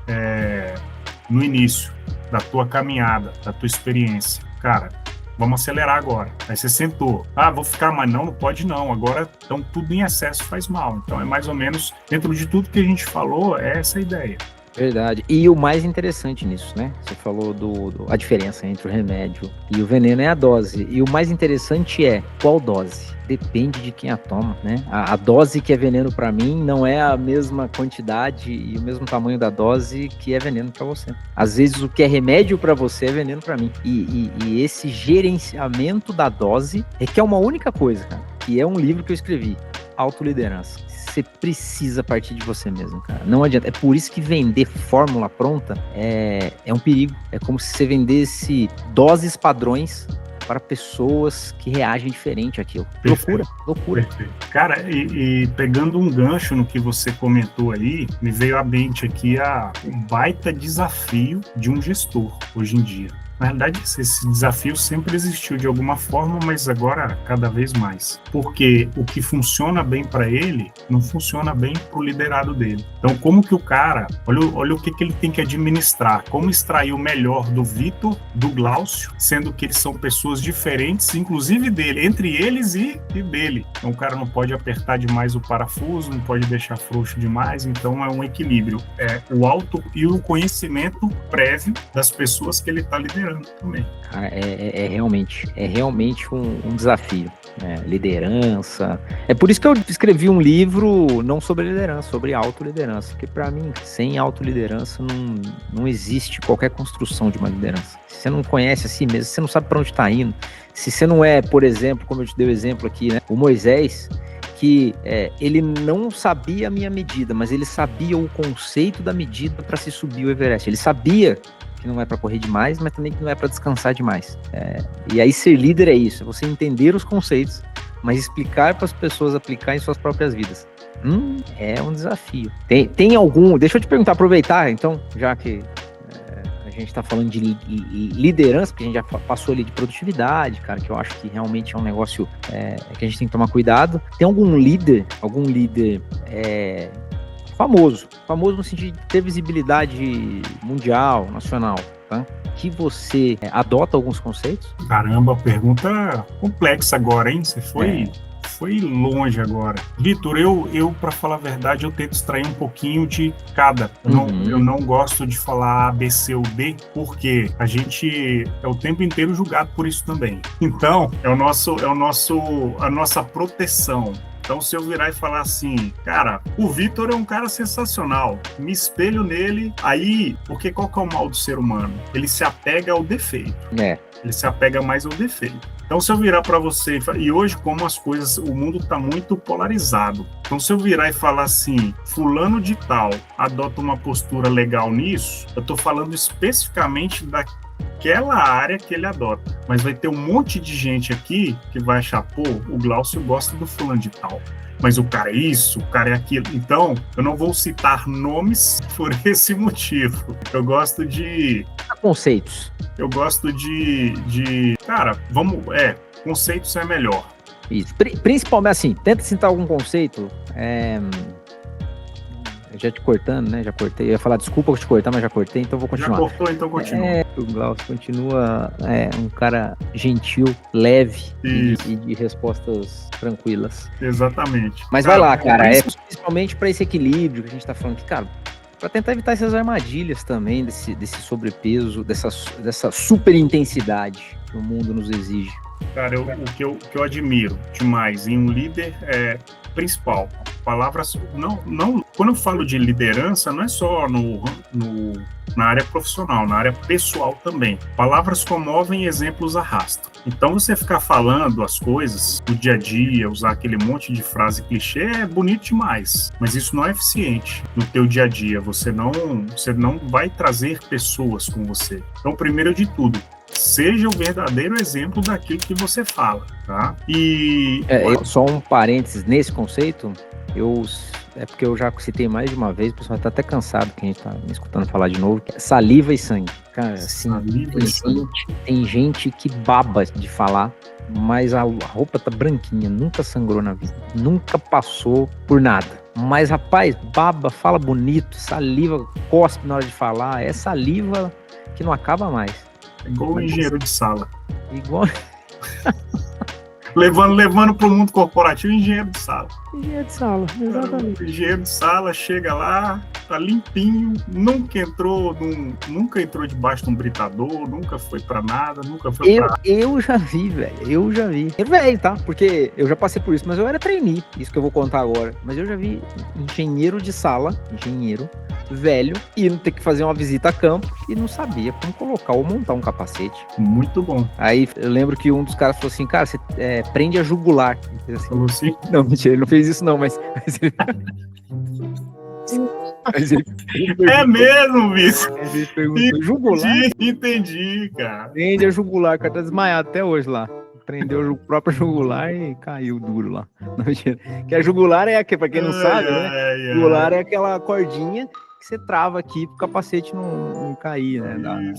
no início da tua caminhada, da tua experiência. Cara, vamos acelerar agora. Aí você sentou. Vou ficar, mas não pode não. Agora, então, tudo em excesso faz mal. Então, é mais ou menos, dentro de tudo que a gente falou, é essa a ideia. Verdade. E o mais interessante nisso, né? Você falou a diferença entre o remédio e o veneno é a dose. E o mais interessante é qual dose? Depende de quem a toma, né? A dose que é veneno para mim não é a mesma quantidade e o mesmo tamanho da dose que é veneno para você. Às vezes o que é remédio para você é veneno para mim. E esse gerenciamento da dose requer uma única coisa, cara, que é um livro que eu escrevi, Autoliderança. Você precisa partir de você mesmo, cara. Não adianta. É por isso que vender fórmula pronta é um perigo. É como se você vendesse doses padrões para pessoas que reagem diferente àquilo. Perfeito. Loucura. Perfeito. Cara, e pegando um gancho no que você comentou aí, me veio à mente aqui o baita desafio de um gestor hoje em dia. Na realidade, esse desafio sempre existiu de alguma forma, mas agora cada vez mais. Porque o que funciona bem para ele, não funciona bem para o liderado dele. Então, como que o cara... Olha o que ele tem que administrar. Como extrair o melhor do Vitor, do Glaucio, sendo que eles são pessoas diferentes, inclusive dele, entre eles e dele. Então, o cara não pode apertar demais o parafuso, não pode deixar frouxo demais. Então, é um equilíbrio. É o auto e o conhecimento prévio das pessoas que ele está liderando também. Cara, é realmente um desafio, né? Liderança. É por isso que eu escrevi um livro não sobre liderança, sobre autoliderança, porque para mim, sem autoliderança não existe qualquer construção de uma liderança. Se você não conhece a si mesmo, se você não sabe para onde está indo, se você não é, por exemplo, como eu te dei o exemplo aqui, né? O Moisés, que ele não sabia a minha medida, mas ele sabia o conceito da medida para se subir o Everest. Ele sabia que não é para correr demais, mas também que não é para descansar demais. E aí ser líder é isso, é você entender os conceitos, mas explicar para as pessoas aplicar em suas próprias vidas. É um desafio. Tem algum... Deixa eu te perguntar, aproveitar, então, já que a gente tá falando de liderança, porque a gente já passou ali de produtividade, cara, que eu acho que realmente é um negócio que a gente tem que tomar cuidado. Tem algum líder famoso no sentido de ter visibilidade mundial, nacional, tá? Que você adota alguns conceitos? Caramba, pergunta complexa agora, hein? Você foi longe agora. Vitor, eu para falar a verdade, eu tento extrair um pouquinho de cada. Eu não gosto de falar A, B, C ou D, porque a gente é o tempo inteiro julgado por isso também. Então, a nossa proteção. Então, se eu virar e falar assim, cara, o Vitor é um cara sensacional, me espelho nele, aí, porque qual que é o mal do ser humano? Ele se apega ao defeito. Ele se apega mais ao defeito. Então, se eu virar para você, e hoje, como as coisas, o mundo está muito polarizado. Então, se eu virar e falar assim, fulano de tal adota uma postura legal nisso, eu estou falando especificamente daquela área que ele adota. Mas vai ter um monte de gente aqui que vai achar, pô, o Glaucio gosta do fulano de tal. Mas o cara é isso, o cara é aquilo. Então, eu não vou citar nomes por esse motivo. Eu gosto de... conceitos. Eu gosto de... Cara, conceitos é melhor. Isso. Principalmente assim, tenta citar algum conceito. Já te cortando, né? Já cortei. Eu ia falar desculpa por te cortar, mas já cortei, então vou continuar. Já cortou, então continua. O Glaucio continua um cara gentil, leve e de respostas tranquilas. Exatamente. Mas vai lá, cara. Principalmente para esse equilíbrio que a gente tá falando aqui, cara. Para tentar evitar essas armadilhas também, desse sobrepeso, dessa super intensidade que o mundo nos exige. Cara, o que eu admiro demais em um líder principal, palavras, não, quando eu falo de liderança, não é só na área profissional, na área pessoal também. Palavras comovem, exemplos arrastam. Então, você ficar falando as coisas do dia a dia, usar aquele monte de frase clichê é bonito demais, mas isso não é eficiente no teu dia a dia. Você não vai trazer pessoas com você. Então, primeiro de tudo, seja o verdadeiro exemplo daquilo que você fala, tá? Só um parênteses nesse conceito, é porque eu já citei mais de uma vez, o pessoal tá até cansado que a gente tá me escutando falar de novo, que é saliva e sangue. Cara, assim, tem gente que baba de falar, mas a roupa tá branquinha, nunca sangrou na vida, nunca passou por nada. Mas, rapaz, baba, fala bonito, saliva, cospe na hora de falar, é saliva que não acaba mais. Igual o engenheiro de sala. Igual... levando pro mundo corporativo, engenheiro de sala. Engenheiro de sala, exatamente. Engenheiro de sala, chega lá, tá limpinho, nunca entrou debaixo de um britador, nunca foi pra nada, nunca foi pra... Eu já vi, velho, velho, tá? Porque eu já passei por isso, mas eu era trainee, isso que eu vou contar agora. Mas eu já vi engenheiro de sala, velho, indo ter que fazer uma visita a campo e não sabia como colocar ou montar um capacete. Muito bom. Aí eu lembro que um dos caras falou assim, cara, você prende a jugular. Assim, falou assim? Não, mentira, ele não fez isso não, mas ele... É mesmo, bicho. Ele perguntou, jugular? Entendi, cara. Prende a jugular, o cara tá desmaiado até hoje lá. Prendeu o próprio jugular e caiu duro lá. Não, mentira. Que a jugular é aqui, pra quem não sabe, né? Jugular é aquela cordinha que você trava aqui pro capacete não cair, né?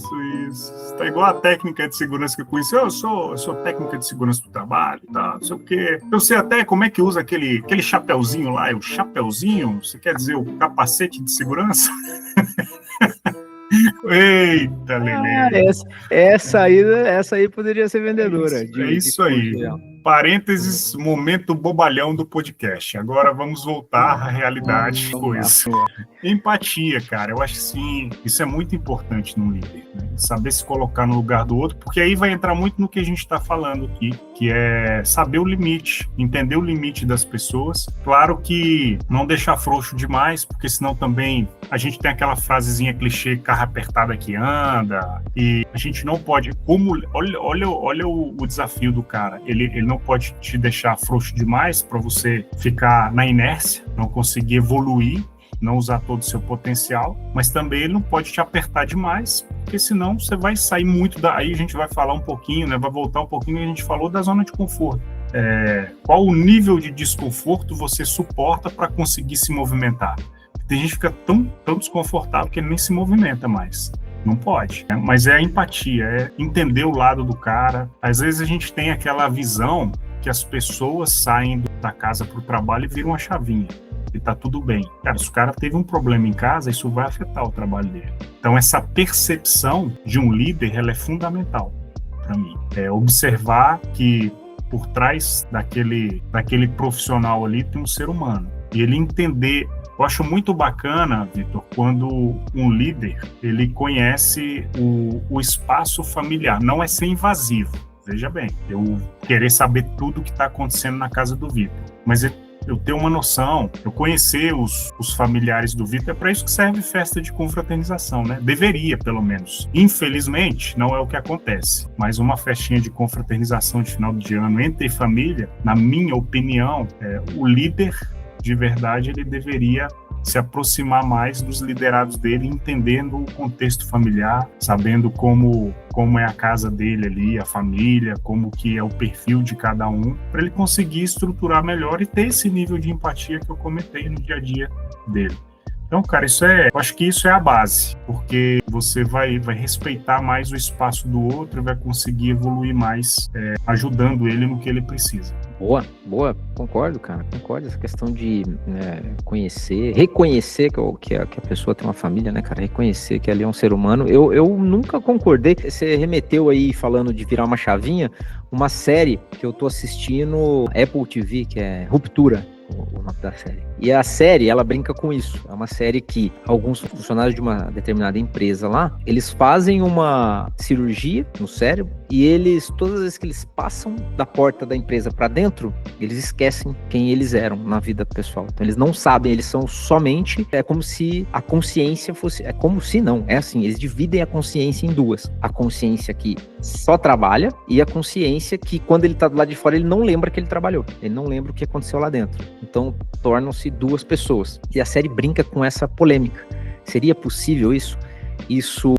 Isso. Tá igual a técnica de segurança que eu conheci. Eu sou técnica de segurança do trabalho, tá? Não sei o quê. Eu sei até como é que usa aquele chapeuzinho lá. O chapeuzinho, você quer dizer o capacete de segurança? Eita, Lelê. Essa aí poderia ser vendedora. Isso aí. Parênteses, momento bobalhão do podcast. Agora vamos voltar à realidade. Empatia, cara. Eu acho que sim, isso é muito importante no líder, né? Saber se colocar no lugar do outro, porque aí vai entrar muito no que a gente está falando aqui, que é saber o limite, entender o limite das pessoas. Claro que não deixar frouxo demais, porque senão também a gente tem aquela frasezinha clichê, carro apertado que anda, e a gente não pode... Olha o desafio do cara. Ele não pode te deixar frouxo demais para você ficar na inércia, não conseguir evoluir, não usar todo o seu potencial, mas também ele não pode te apertar demais, porque senão você vai sair muito daí. A gente vai falar um pouquinho, né? Vai voltar um pouquinho, a gente falou da zona de conforto. Qual o nível de desconforto você suporta para conseguir se movimentar? Tem gente que fica tão desconfortável que ele nem se movimenta mais. Não pode, né? Mas é a empatia, é entender o lado do cara. Às vezes a gente tem aquela visão que as pessoas saem da casa para o trabalho e viram a chavinha. E tá tudo bem. Cara, se o cara teve um problema em casa, isso vai afetar o trabalho dele. Então, essa percepção de um líder, ela é fundamental para mim. É observar que por trás daquele profissional ali tem um ser humano. E ele entender. Eu acho muito bacana, Vitor, quando um líder, ele conhece o espaço familiar. Não é ser invasivo. Veja bem, eu querer saber tudo o que está acontecendo na casa do Vitor. Mas eu ter uma noção, eu conhecer os familiares do Vitor, é para isso que serve festa de confraternização, né? Deveria, pelo menos. Infelizmente, não é o que acontece. Mas uma festinha de confraternização de final de ano entre família, na minha opinião, o líder, de verdade, ele deveria se aproximar mais dos liderados dele, entendendo o contexto familiar, sabendo como é a casa dele ali, a família, como que é o perfil de cada um, para ele conseguir estruturar melhor e ter esse nível de empatia que eu comentei no dia a dia dele. Então, cara, eu acho que isso é a base, porque você vai respeitar mais o espaço do outro e vai conseguir evoluir mais, ajudando ele no que ele precisa. Boa, concordo, cara, essa questão de reconhecer que a pessoa tem uma família, né, cara, reconhecer que ali é um ser humano. Eu nunca concordei, você remeteu aí falando de virar uma chavinha, uma série que eu tô assistindo, Apple TV, que é Ruptura, o nome da série. E a série, ela brinca com isso. É uma série que alguns funcionários de uma determinada empresa lá, eles fazem uma cirurgia no cérebro e todas as vezes que eles passam da porta da empresa para dentro, eles esquecem quem eles eram na vida pessoal. Então eles não sabem, eles são somente, é como se a consciência fosse, é assim, eles dividem a consciência em duas. A consciência que só trabalha e a consciência que quando ele tá do lado de fora, ele não lembra que ele trabalhou. Ele não lembra o que aconteceu lá dentro. Então tornam-se duas pessoas. E a série brinca com essa polêmica. Seria possível isso? Isso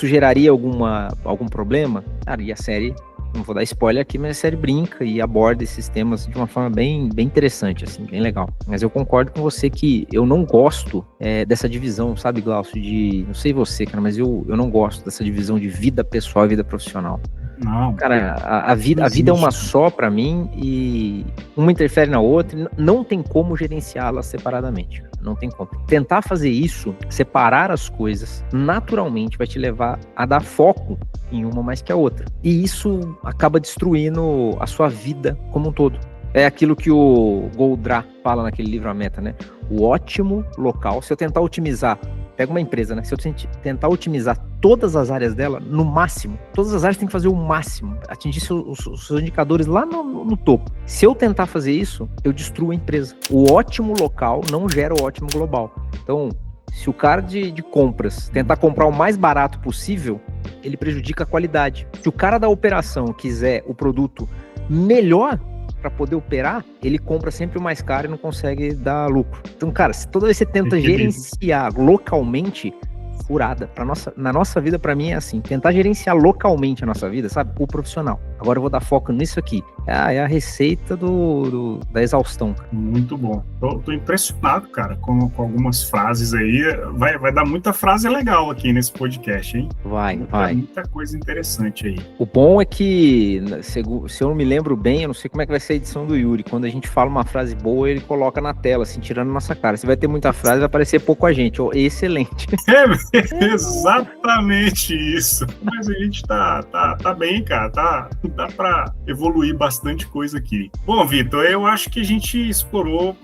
geraria algum problema? Cara, e a série, não vou dar spoiler aqui, mas a série brinca e aborda esses temas de uma forma bem interessante, assim, bem legal. Mas eu concordo com você que eu não gosto dessa divisão, sabe, Glaucio? Não sei você, cara, mas eu não gosto dessa divisão de vida pessoal e vida profissional. Não. Cara, a vida é uma só pra mim e uma interfere na outra, não tem como gerenciá-las separadamente, não tem como. Tentar fazer isso, separar as coisas, naturalmente vai te levar a dar foco em uma mais que a outra. E isso acaba destruindo a sua vida como um todo. É aquilo que o Goldratt fala naquele livro A Meta, né? O ótimo local, se eu tentar otimizar, pega uma empresa, né? Se eu tentar otimizar todas as áreas dela, no máximo, todas as áreas tem que fazer o máximo, atingir seus indicadores lá no topo. Se eu tentar fazer isso, eu destruo a empresa. O ótimo local não gera o ótimo global. Então, se o cara de compras tentar comprar o mais barato possível, ele prejudica a qualidade. Se o cara da operação quiser o produto melhor para poder operar, ele compra sempre o mais caro e não consegue dar lucro. Então, cara, se toda vez que você tenta gerenciar localmente, furada. Na nossa vida, para mim, é assim, tentar gerenciar localmente a nossa vida, sabe? O profissional. Agora eu vou dar foco nisso aqui. É a receita da exaustão. Muito bom. Tô impressionado, cara, com algumas frases aí. Vai dar muita frase legal aqui nesse podcast, hein? Vai. Muita coisa interessante aí. O bom é que, se eu não me lembro bem, eu não sei como é que vai ser a edição do Yuri. Quando a gente fala uma frase boa, ele coloca na tela, assim, tirando nossa cara. Se vai ter muita frase, vai aparecer pouco a gente. Excelente. Exatamente isso. Mas a gente tá bem, cara. Dá pra evoluir bastante coisa aqui. Bom, Vitor, eu acho que a gente explorou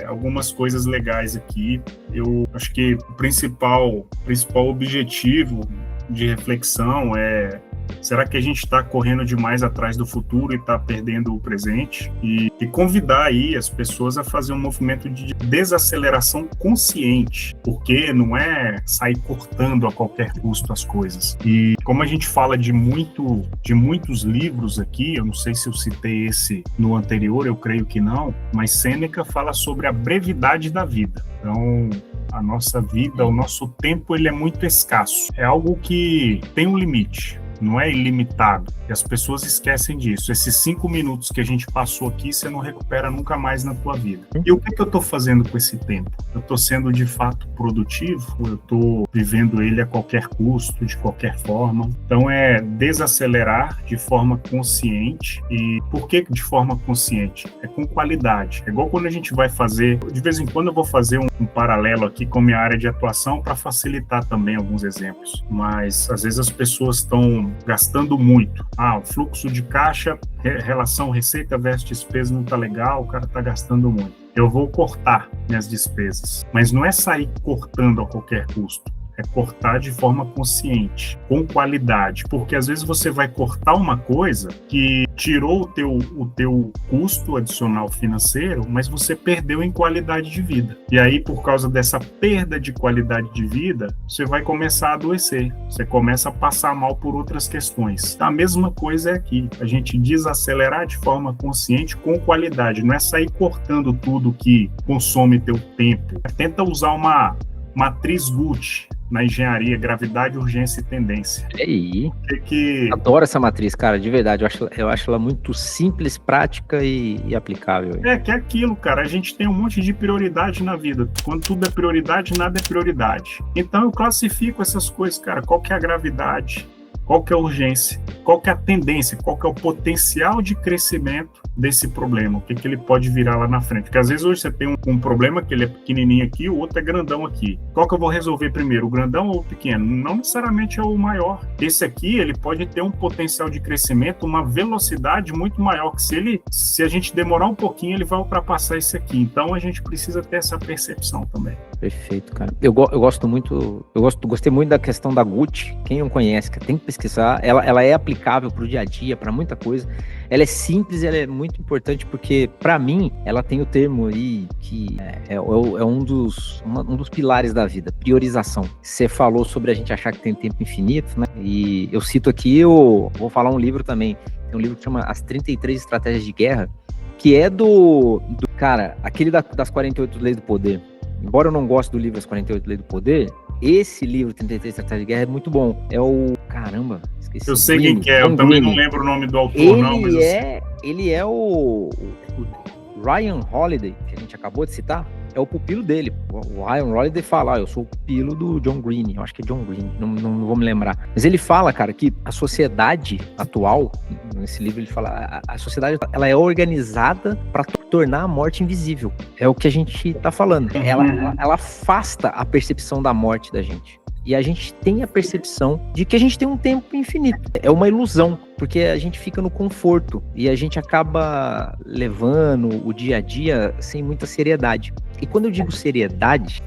algumas coisas legais aqui. Eu acho que o principal objetivo de reflexão é: será que a gente está correndo demais atrás do futuro e está perdendo o presente? E convidar aí as pessoas a fazer um movimento de desaceleração consciente, porque não é sair cortando a qualquer custo as coisas. E como a gente fala de muitos livros aqui, eu não sei se eu citei esse no anterior, eu creio que não, mas Sêneca fala sobre a brevidade da vida. Então, a nossa vida, o nosso tempo, ele é muito escasso. É algo que tem um limite. não é ilimitado. E as pessoas esquecem disso. Esses 5 minutos que a gente passou aqui, você não recupera nunca mais na tua vida. E o que eu estou fazendo com esse tempo? Eu estou sendo de fato produtivo? Eu estou vivendo ele a qualquer custo, de qualquer forma? Então é desacelerar de forma consciente. E por que de forma consciente? É com qualidade. É igual quando a gente vai fazer, de vez em quando eu vou fazer um paralelo aqui com a minha área de atuação para facilitar também alguns exemplos. Mas às vezes as pessoas estão gastando muito. O fluxo de caixa, relação receita versus despesa não está legal, o cara está gastando muito. Eu vou cortar minhas despesas. Mas não é sair cortando a qualquer custo. É cortar de forma consciente, com qualidade, porque às vezes você vai cortar uma coisa que tirou o teu custo adicional financeiro, mas você perdeu em qualidade de vida. E aí, por causa dessa perda de qualidade de vida, você vai começar a adoecer, você começa a passar mal por outras questões. A mesma coisa é aqui, a gente desacelerar de forma consciente com qualidade, não é sair cortando tudo que consome teu tempo. Tenta usar uma matriz Gucci na engenharia, gravidade, urgência e tendência. E aí? Adoro essa matriz, cara, de verdade. Eu acho ela muito simples, prática e aplicável. Que é aquilo, cara. A gente tem um monte de prioridade na vida. Quando tudo é prioridade, nada é prioridade. Então eu classifico essas coisas, cara. Qual que é a gravidade? Qual que é a urgência? Qual que é a tendência? Qual que é o potencial de crescimento desse problema? O que ele pode virar lá na frente? Porque às vezes hoje você tem um problema que ele é pequenininho aqui, o outro é grandão aqui. Qual que eu vou resolver primeiro, o grandão ou o pequeno? Não necessariamente é o maior. Esse aqui, ele pode ter um potencial de crescimento, uma velocidade muito maior, que se a gente demorar um pouquinho, ele vai ultrapassar esse aqui. Então a gente precisa ter essa percepção também. Perfeito, cara. Eu gosto muito, gostei muito da questão da Gucci. Quem não conhece, tem que pesquisar. Ela é aplicável para o dia a dia, para muita coisa. Ela é simples e ela é muito importante porque, para mim, ela tem o termo aí que é um dos pilares da vida, priorização. Você falou sobre a gente achar que tem tempo infinito, né? E eu cito aqui, eu vou falar um livro também. Tem um livro que chama As 33 Estratégias de Guerra, que é do cara, aquele das 48 Leis do Poder. Embora eu não goste do livro As 48 Leis do Poder, esse livro, 33 Estratégias de Guerra, é muito bom. É o... Caramba, esqueci. Eu sei quem que é, eu também não lembro o nome do autor, não. Mas ele é o Ryan Holiday, que a gente acabou de citar, é o pupilo dele. O Ryan Holiday fala, eu sou o pupilo do John Green, eu acho que é John Green, não vou me lembrar. Mas ele fala, cara, que a sociedade atual, nesse livro ele fala, a sociedade ela é organizada para tornar a morte invisível. É o que a gente tá falando. Ela afasta a percepção da morte da gente. E a gente tem a percepção de que a gente tem um tempo infinito. É uma ilusão, porque a gente fica no conforto e a gente acaba levando o dia a dia sem muita seriedade. E quando eu digo seriedade,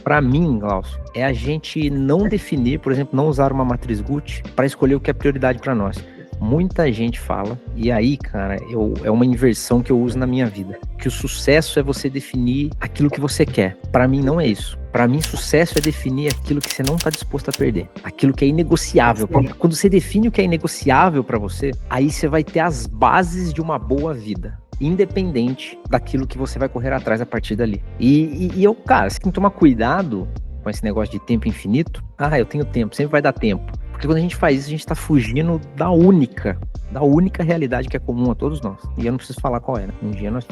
para mim, Glaucio, é a gente não definir, por exemplo, não usar uma matriz Gucci para escolher o que é prioridade para nós. Muita gente fala, e aí, cara, é uma inversão que eu uso na minha vida, que o sucesso é você definir aquilo que você quer. Para mim, não é isso. Para mim, sucesso é definir aquilo que você não está disposto a perder, aquilo que é inegociável. Quando você define o que é inegociável para você, aí você vai ter as bases de uma boa vida, independente daquilo que você vai correr atrás a partir dali. E eu, cara, você tem que tomar cuidado com esse negócio de tempo infinito. Eu tenho tempo, sempre vai dar tempo. Porque quando a gente faz isso, a gente está fugindo da única realidade que é comum a todos nós. E eu não preciso falar qual é, né? Um dia nós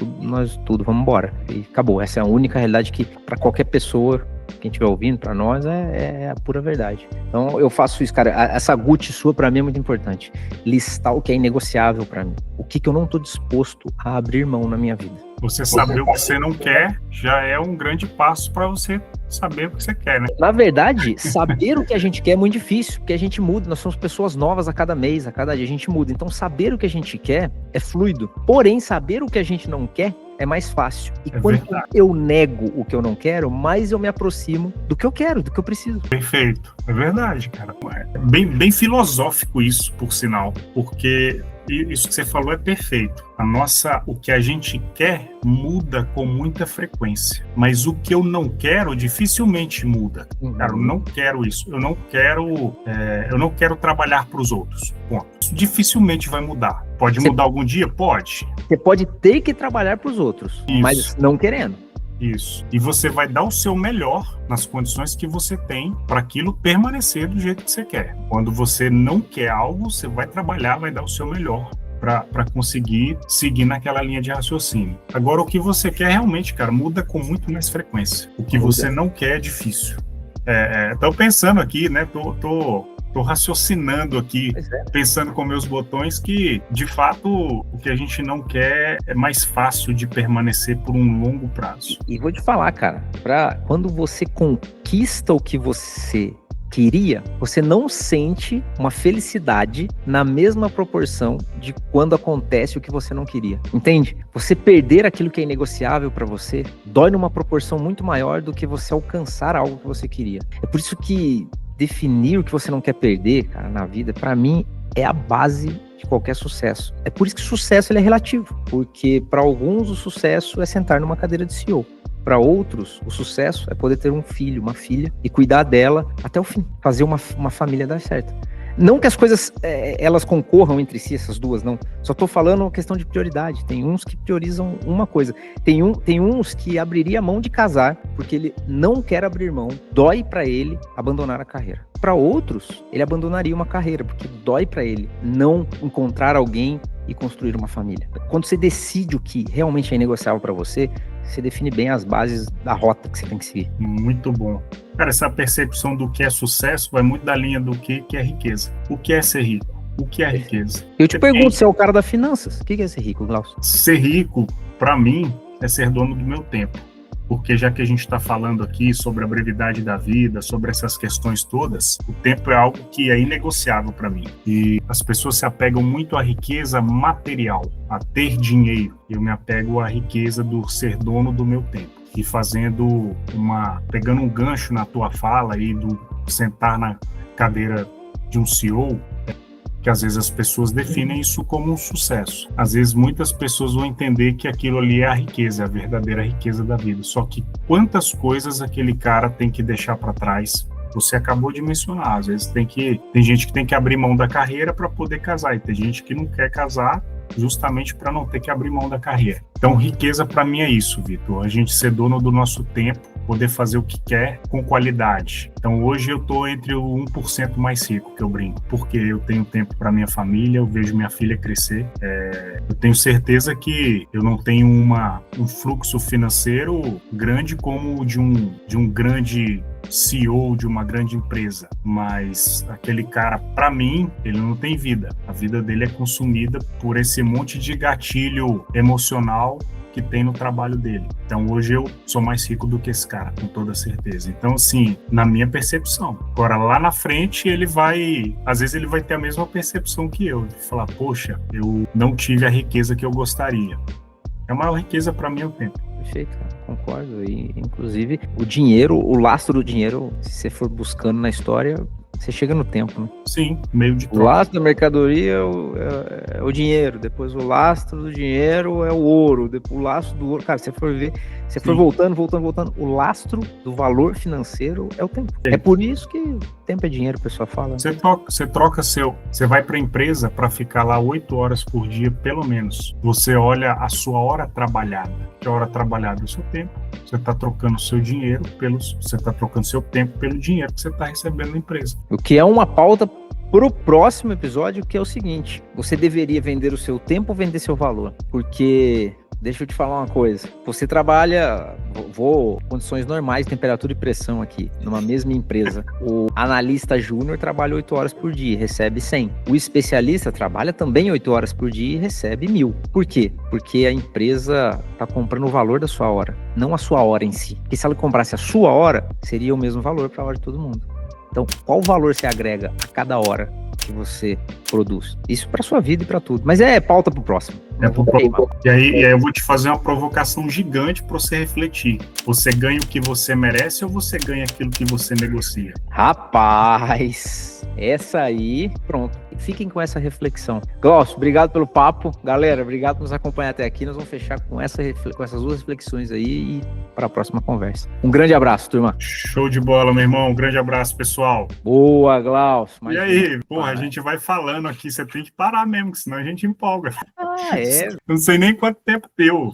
tudo vamos embora. E acabou. Essa é a única realidade que, para qualquer pessoa, quem estiver ouvindo, para nós, é a pura verdade. Então, eu faço isso, cara. Essa Gucci sua, para mim, é muito importante. Listar o que é inegociável para mim. O que eu não estou disposto a abrir mão na minha vida. Você saber o que você não quer já é um grande passo para você saber o que você quer, né? Na verdade, saber o que a gente quer é muito difícil, porque a gente muda, nós somos pessoas novas a cada mês, a cada dia a gente muda. Então, saber o que a gente quer é fluido. Porém, saber o que a gente não quer é mais fácil. E quando eu nego o que eu não quero, mais eu me aproximo do que eu quero, do que eu preciso. Perfeito. É verdade, cara. É bem filosófico isso, por sinal, porque isso que você falou é perfeito. O que a gente quer muda com muita frequência, mas o que eu não quero dificilmente muda. Cara, eu não quero isso. Eu não quero trabalhar para os outros. Ponto. Isso dificilmente vai mudar. Pode mudar algum dia? Pode. Você pode ter que trabalhar para os outros, mas não querendo. Isso. E você vai dar o seu melhor nas condições que você tem para aquilo permanecer do jeito que você quer. Quando você não quer algo, você vai trabalhar, vai dar o seu melhor para conseguir seguir naquela linha de raciocínio. Agora, o que você quer realmente, cara, muda com muito mais frequência. O que você não quer é difícil. Tô pensando aqui, né? Tô raciocinando aqui, pensando com meus botões que, de fato, o que a gente não quer é mais fácil de permanecer por um longo prazo. E vou te falar, cara, quando você conquista o que você queria, você não sente uma felicidade na mesma proporção de quando acontece o que você não queria. Entende? Você perder aquilo que é inegociável para você dói numa proporção muito maior do que você alcançar algo que você queria. É por isso que definir o que você não quer perder, cara, na vida, para mim, é a base de qualquer sucesso. É por isso que o sucesso ele é relativo, porque para alguns o sucesso é sentar numa cadeira de CEO. Para outros, o sucesso é poder ter um filho, uma filha e cuidar dela até o fim, fazer uma família dar certo. Não que as coisas elas concorram entre si, essas duas, não. Só tô falando uma questão de prioridade. Tem uns que priorizam uma coisa. Tem uns que abriria mão de casar porque ele não quer abrir mão. Dói para ele abandonar a carreira. Para outros, ele abandonaria uma carreira porque dói para ele não encontrar alguém e construir uma família. Quando você decide o que realmente é negociável para você, você define bem as bases da rota que você tem que seguir. Muito bom. Cara, essa percepção do que é sucesso vai muito da linha do que é riqueza. O que é ser rico? O que é riqueza? Eu te pergunto, você é o cara das finanças. O que é ser rico, Glaucio? Ser rico, para mim, é ser dono do meu tempo. Porque já que a gente está falando aqui sobre a brevidade da vida, sobre essas questões todas, o tempo é algo que é inegociável para mim. E as pessoas se apegam muito à riqueza material, a ter dinheiro. Eu me apego à riqueza do ser dono do meu tempo. E pegando um gancho na tua fala aí do sentar na cadeira de um CEO, que às vezes as pessoas definem isso como um sucesso. Às vezes muitas pessoas vão entender que aquilo ali é a riqueza, a verdadeira riqueza da vida. Só que quantas coisas aquele cara tem que deixar para trás? Você acabou de mencionar. Às vezes tem gente que tem que abrir mão da carreira para poder casar, e tem gente que não quer casar justamente para não ter que abrir mão da carreira. Então, riqueza para mim é isso, Vitor. A gente ser dono do nosso tempo, poder fazer o que quer com qualidade. Então, hoje eu estou entre o 1% mais rico, que eu brinco, porque eu tenho tempo para minha família, eu vejo minha filha crescer. Eu tenho certeza que eu não tenho um fluxo financeiro grande como o de um grande CEO de uma grande empresa, mas aquele cara, para mim, ele não tem vida. A vida dele é consumida por esse monte de gatilho emocional que tem no trabalho dele. Então, hoje eu sou mais rico do que esse cara, com toda certeza. Então, assim, na minha percepção. Agora, lá na frente, às vezes ele vai ter a mesma percepção que eu. Falar, poxa, eu não tive a riqueza que eu gostaria. A maior riqueza para mim é o tempo. Perfeito, cara. Concordo. E, inclusive, o lastro do dinheiro, se você for buscando na história, você chega no tempo, né? Sim, meio de troca. O lastro da mercadoria é o dinheiro, depois o lastro do dinheiro é o ouro, depois o lastro do ouro. Cara, se você for ver, se você for voltando, o lastro do valor financeiro é o tempo. Sim. É por isso que tempo é dinheiro, o pessoal fala. Você vai para a empresa para ficar lá 8 horas por dia, pelo menos. Você olha a sua hora trabalhada. Que a hora trabalhada é o seu tempo. Você está trocando seu dinheiro você está trocando seu tempo pelo dinheiro que você está recebendo na empresa. O que é uma pauta pro próximo episódio, que é o seguinte: você deveria vender o seu tempo ou vender seu valor? Porque, deixa eu te falar uma coisa, você trabalha, condições normais, temperatura e pressão aqui, numa mesma empresa. O analista júnior trabalha 8 horas por dia e recebe 100. O especialista trabalha também 8 horas por dia e recebe 1.000. Por quê? Porque a empresa está comprando o valor da sua hora, não a sua hora em si. Porque se ela comprasse a sua hora, seria o mesmo valor para a hora de todo mundo. Então, qual valor você agrega a cada hora que você produz? Isso para sua vida e para tudo. Mas é pauta pro próximo. E aí eu vou te fazer uma provocação gigante para você refletir. Você ganha o que você merece ou você ganha aquilo que você negocia? Rapaz, essa aí, pronto. Fiquem com essa reflexão. Glaucio, obrigado pelo papo. Galera, obrigado por nos acompanhar até aqui. Nós vamos fechar com essas duas reflexões aí e para a próxima conversa. Um grande abraço, turma. Show de bola, meu irmão. Um grande abraço, pessoal. Boa, Glaucio. E aí, porra, a gente vai falando aqui. Você tem que parar mesmo, senão a gente empolga. Ah, é? Não sei nem quanto tempo deu.